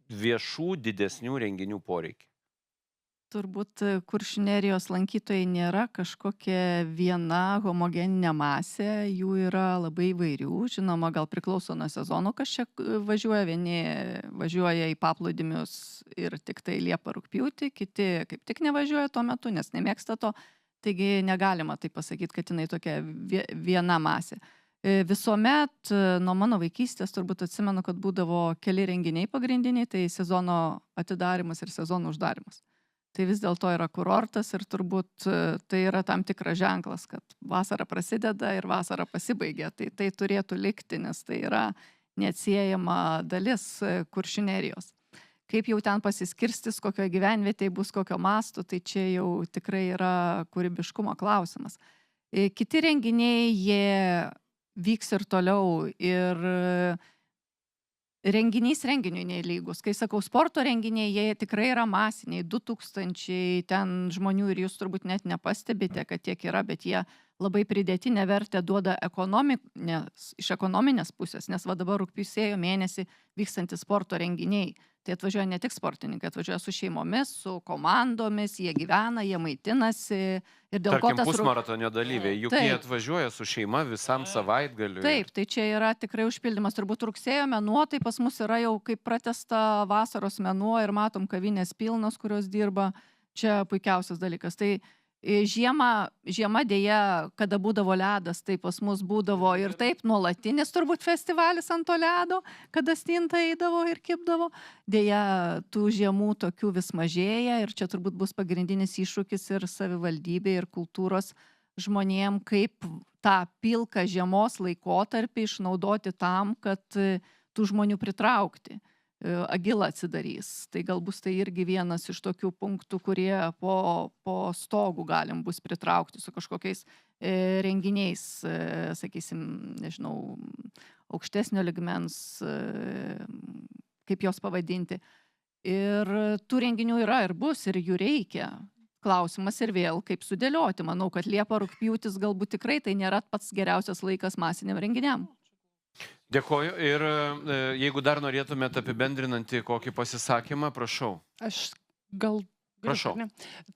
viešų didesnių renginių poreikį? Turbūt Kuršių nerijos lankytojai nėra kažkokia viena homogeninė masė, jų yra labai įvairių, žinoma, gal priklauso nuo sezono, kas čia važiuoja, vieni važiuoja į paplūdimius ir tik tai Liepą rugpjūtį, kiti kaip tik nevažiuoja tuo metu, nes nemėgsta to, taigi negalima tai pasakyti, kad jinai tokia viena masė. Visuomet nuo mano vaikystės turbūt atsimenu, kad būdavo keli renginiai pagrindiniai, tai sezono atidarimas ir sezono uždarimas. Tai vis dėlto yra kurortas ir turbūt tai yra tam tikras ženklas, kad vasara prasideda ir vasara pasibaigia. Tai turėtų likti, nes tai yra neatsiejama dalis Kuršių nerijos. Kaip jau ten pasiskirstis, kokio gyvenvietėje bus, kokio masto, tai čia jau tikrai yra kūrybiškumo klausimas. Kiti renginiai, jie vyks ir toliau ir renginys renginiui nelygus. Kai sakau sporto renginiai, jie tikrai yra masiniai, 2000 ten žmonių ir jūs turbūt net nepastebite, kad tiek yra, bet jie labai pridėtinę vertę duoda iš ekonominės pusės, nes va dabar rugpjūčio mėnesį vykstantys sporto renginiai. Tai atvažiuoja ne tik sportininkai, atvažiuoja su šeimomis, su komandomis, jie gyvena, jie maitinasi. Ir dėl Tarkim, pusmaratonio dalyviai, juk jie atvažiuoja su šeima visam savaitgaliui. Taip, tai čia yra tikrai užpildymas. Turbūt rugsėjo mėnuo, tai pas mus yra jau kaip pratęsta vasaros mėnuo ir matom kavinės pilnos, kurios dirba. Čia puikiausias dalykas. Tai žiema dėja, kada būdavo ledas, tai pas mus būdavo ir taip nuolatinis turbūt festivalis ant to ledo, kada stinta eidavo ir kibdavo. Dėja, tų žiemų tokių vis mažėja ir čia turbūt bus pagrindinis iššūkis ir savivaldybė, ir kultūros žmonėm, kaip tą pilką žiemos laikotarpį išnaudoti tam, kad tų žmonių pritraukti. Agila atsidarys. Tai gal bus tai irgi vienas iš tokių punktų, kurie po stogų galim bus pritraukti su kažkokiais renginiais, sakysim, nežinau, aukštesnio ligmens, kaip jos pavadinti. Ir tų renginių yra ir bus, ir jų reikia. Klausimas ir vėl, kaip sudėlioti. Manau, kad Liepa rugpjūtis galbūt tikrai tai nėra pats geriausias laikas masiniam renginiam. Dėkoju ir jeigu dar norėtumėte apibendrinantį kokį pasisakymą, prašau. Aš gal... Prašau.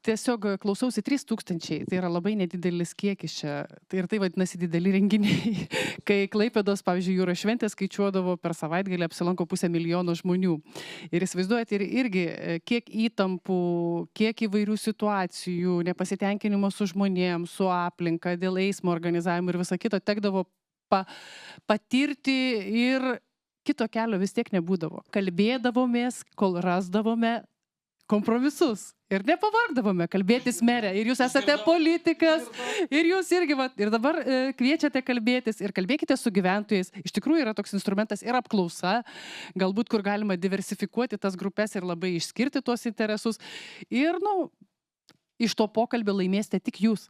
Tiesiog klausausi 3000, tai yra labai nedidelis kiekis čia. Ir tai vadinasi dideli renginiai. Kai Klaipėdos, pavyzdžiui, jūros šventė skaičiuodavo per savaitgalį apsilanko 500 000 žmonių. Ir įsivaizduojate irgi, kiek įtampų, kiek įvairių situacijų, nepasitenkinimo su žmonėm, su aplinka, dėl eismo organizavimo ir visą kitą tekdavo patirti ir kito kelio vis tiek nebūdavo. Kalbėdavomės, kol rasdavome kompromisus. Ir nepavargdavome kalbėtis merę. Ir jūs esate politikas. Ir jūs irgi, ir dabar kviečiate kalbėtis. Ir kalbėkite su gyventojais. Iš tikrųjų yra toks instrumentas ir apklausa. Galbūt, kur galima diversifikuoti tas grupės ir labai išskirti tuos interesus. Ir, iš to pokalbio laimėsite tik jūs.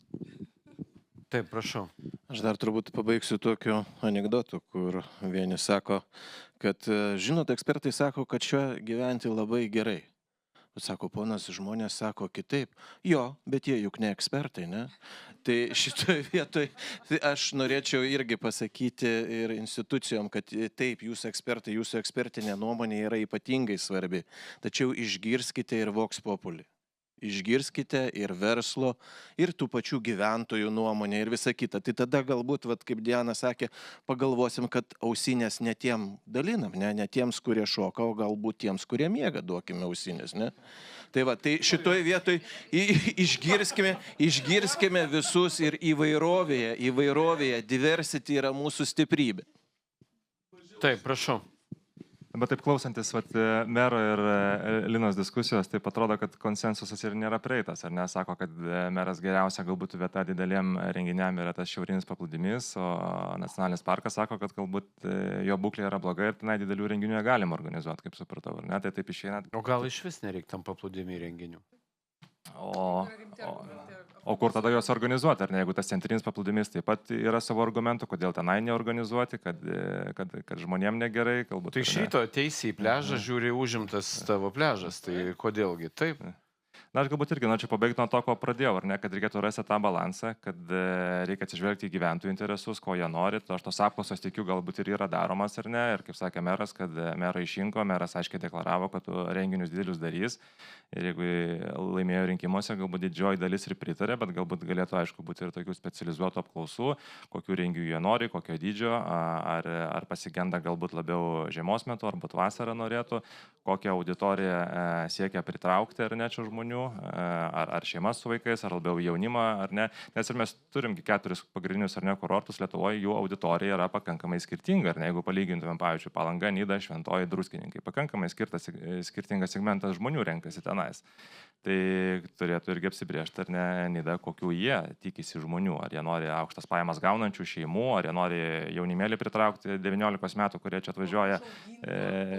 Taip, prašau. Aš dar turbūt pabaigsiu tokiu anekdotu, kur vieni sako, kad, žinot, ekspertai sako, kad čia gyventi labai gerai. Sako, ponas, žmonės sako kitaip. Jo, bet jie juk ne ekspertai, ne? Tai šitoje vietoje aš norėčiau irgi pasakyti ir institucijom, kad taip, jūsų ekspertai, jūsų ekspertinė nuomonė yra ypatingai svarbi. Tačiau išgirskite ir vox populi. Išgirskite ir verslo, ir tų pačių gyventojų nuomonę, ir visa kita. Tai tada galbūt, kaip Diana sakė, pagalvosim, kad ausinės ne tiem dalinam, ne tiems, kurie šoka, o galbūt tiems, kurie miega, duokime ausinės, ne? Tai šitoje vietoje išgirskime visus ir įvairovėje, diversity yra mūsų stiprybė. Taip, prašau. Bet taip klausantis mero ir Linos diskusijos, taip atrodo, kad konsensusas ir nėra prieitas. Ar ne? Sako, kad meras geriausia galbūt vieta dideliem renginiam yra tas šiaurinis paplūdimys, o nacionalinis parkas sako, kad galbūt jo būklė yra bloga ir tenai didelių renginių negalima organizuoti, kaip supratau. Ar ne? Tai taip išeina. O gal iš vis nereikia tam paplūdimį renginių? O kur tada juos organizuoti, ar ne? Jeigu tas centrinis paplūdimys taip pat yra savo argumentų, kodėl tenai neorganizuoti, kad žmonėm negerai, galbūt. Tai iš ryto ateisi į pležą, žiūri užimtas tavo pležas, tai kodėlgi taip? Na, aš galbūt irgi norėčiau pabaigti nuo to, ko pradėjau, ar ne, kad reikėtų rasti tą balansą, kad reikia atsižvelgti į gyventojų interesus, ko jie nori. Aš tos apklausos tikiu, galbūt ir yra daromas, ar ne. Ir kaip sakė meras, kad merą išrinko, meras aiškiai deklaravo, kad renginius didelius darys. Ir jeigu laimėjo rinkimuose, galbūt didžioji dalis ir pritarė, bet galbūt galėtų, aišku, būti ir tokių specializuotų apklausų, kokių renginių jie nori, kokio dydžio, ar pasigenda galbūt labiau žiemos metu, arba vasarą norėtų, kokią auditoriją siekia pritraukti ar ne čia žmonių. Ar šeimas su vaikais, ar labiau jaunimą, ar ne. Nes ir mes turim 4 pagrindinius ar ne kurortus Lietuvoje, jų auditorija yra pakankamai skirtinga. Ar ne, jeigu palygintumėm, pavyzdžiui, Palanga, Nida, Šventoji, Druskininkai, pakankamai skirtingas segmentas žmonių renkasi tenais. Tai turėtų irgi apsibrėžti, ar ne, Nida, kokių jie tikisi žmonių. Ar jie nori aukštas pajamas gaunančių šeimų, ar jie nori jaunimėlį pritraukti 19 metų, kurie čia atvažiuoja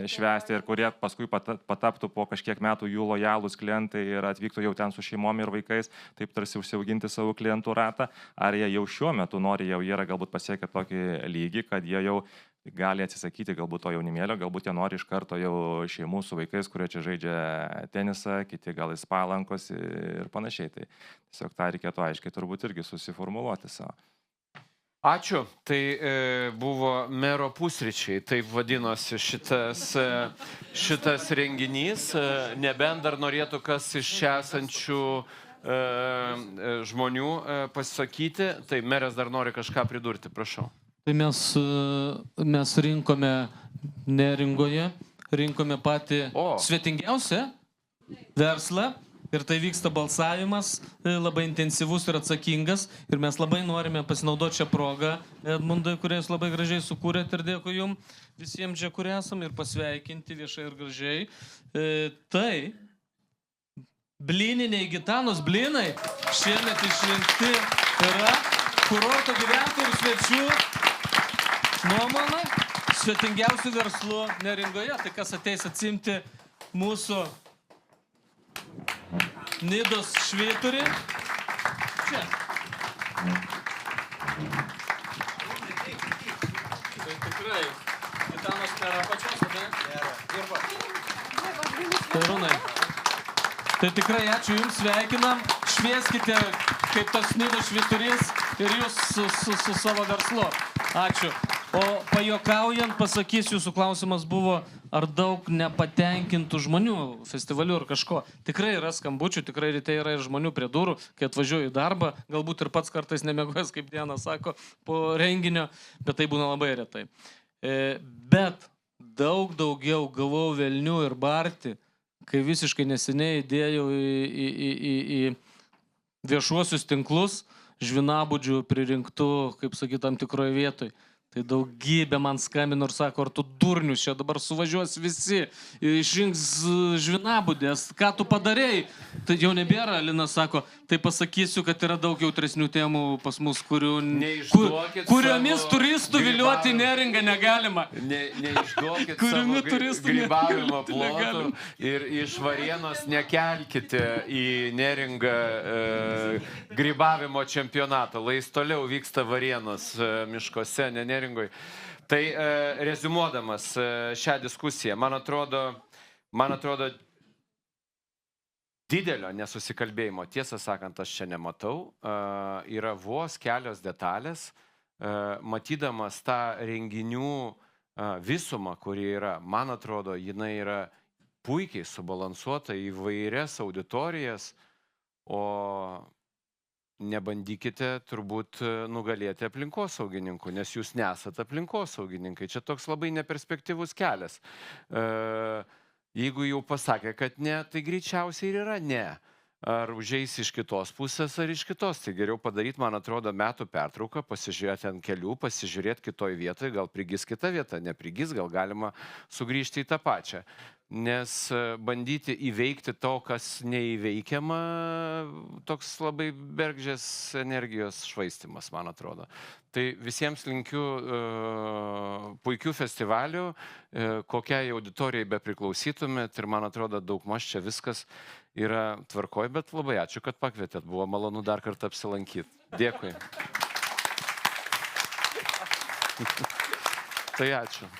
švęsti ir kurie paskui pataptų po kažkiek metų jų lojalūs klientai ir atvyktų jau ten su šeimom ir vaikais, taip tarsi užsiauginti savo klientų ratą, ar jie jau šiuo metu nori, jau yra galbūt pasiekę tokį lygį, kad jie jau gali atsisakyti galbūt to jaunimėlio, galbūt jie nori iš karto jau šeimų su vaikais, kurie čia žaidžia tenisą, kiti gal į spa lankosi ir panašiai. Tai tiesiog tą reikėtų aiškiai turbūt irgi susiformuluoti savo. Ačiū. Tai buvo mero pusryčiai, taip vadinosi šitas renginys. Nebent dar norėtų kas iš čia esančių žmonių pasisakyti. Tai meras dar nori kažką pridurti, prašau. Tai mes rinkome Neringoje, rinkome patį svetingiausią verslą. Ir tai vyksta balsavimas, labai intensyvus ir atsakingas. Ir mes labai norime pasinaudoti šią progą, Edmundai, kurią jūs labai gražiai sukūrėte, ir dėkui jums visiems čia, kur esam, ir pasveikinti viešai ir gražiai. Tai blyniniai Gitanos blynai šiemet išrinkti yra kurorto gyventojų ir svečių nuomonė svetingiausių verslų Neringoje. Tai kas ateis atsimti mūsų Nidos švyturį. Čia. Tai tikrai. Gitanos nėra pačios, ne? Nėra. Dirba. Tai Rūnai. Tai tikrai ačiū jums, sveikinam. Švieskite kaip tas Nidos švyturys ir jūs su savo verslu. Ačiū. O pajuokaujant, pasakysiu, jūsų klausimas buvo, ar daug nepatenkintų žmonių festivalių ar kažko. Tikrai yra skambučių, tikrai ryte yra ir žmonių prie durų, kai atvažiuoju į darbą, galbūt ir pats kartais nemėgojas, kaip Diana sako, po renginio, bet tai būna labai retai. Bet daug daugiau gavau velnių ir barti, kai visiškai neseniai įdėjau į viešuosius tinklus žvinabudžių pririnktų, kaip sakyt, tam tikroje vietoje. Tai daugybė man skambino ir sako, ar tu durnius, čia dabar suvažiuos visi, išrinks žvinabudės, ką tu padarėjai? Tai jau nebėra, Lina sako, tai pasakysiu, kad yra daug jautresnių temų pas mus, kuriomis turistų viliuoti Neringą negalima. Neišduokit savo grybavimo plotų ir iš Varėnos nekelkite į Neringą grybavimo čempionatą. Lais toliau vyksta Varėnos miškose, ne Neringoj. Tai reziumuodamas šią diskusiją, man atrodo, didelio nesusikalbėjimo, tiesą sakant, aš čia nematau, yra vos kelios detalės, matydamas tą renginių visumą, kuri yra, man atrodo, jinai yra puikiai subalansuota į vairias auditorijas, o nebandykite turbūt nugalėti aplinkosaugininkų, nes jūs nesate aplinkosaugininkai. Čia toks labai neperspektyvus kelias. Jeigu jau pasakė, kad ne, tai greičiausiai ir yra ne. Ar užeis iš kitos pusės, ar iš kitos. Tai geriau padaryti, man atrodo, metų pertrauką, pasižiūrėti ant kelių, pasižiūrėti kitoj vietoje, gal prigis kita vieta, neprigis, gal galima sugrįžti į tą pačią. Nes bandyti įveikti to, kas neįveikiama, toks labai bergždžias energijos švaistimas, man atrodo. Tai visiems linkiu puikių festivalių, kokiai auditorijai be priklausytumėt ir man atrodo daugmaž čia viskas yra tvarkoj, bet labai ačiū, kad pakvietėt, buvo malonu dar kartą apsilankyti. Dėkui. Tai ačiū.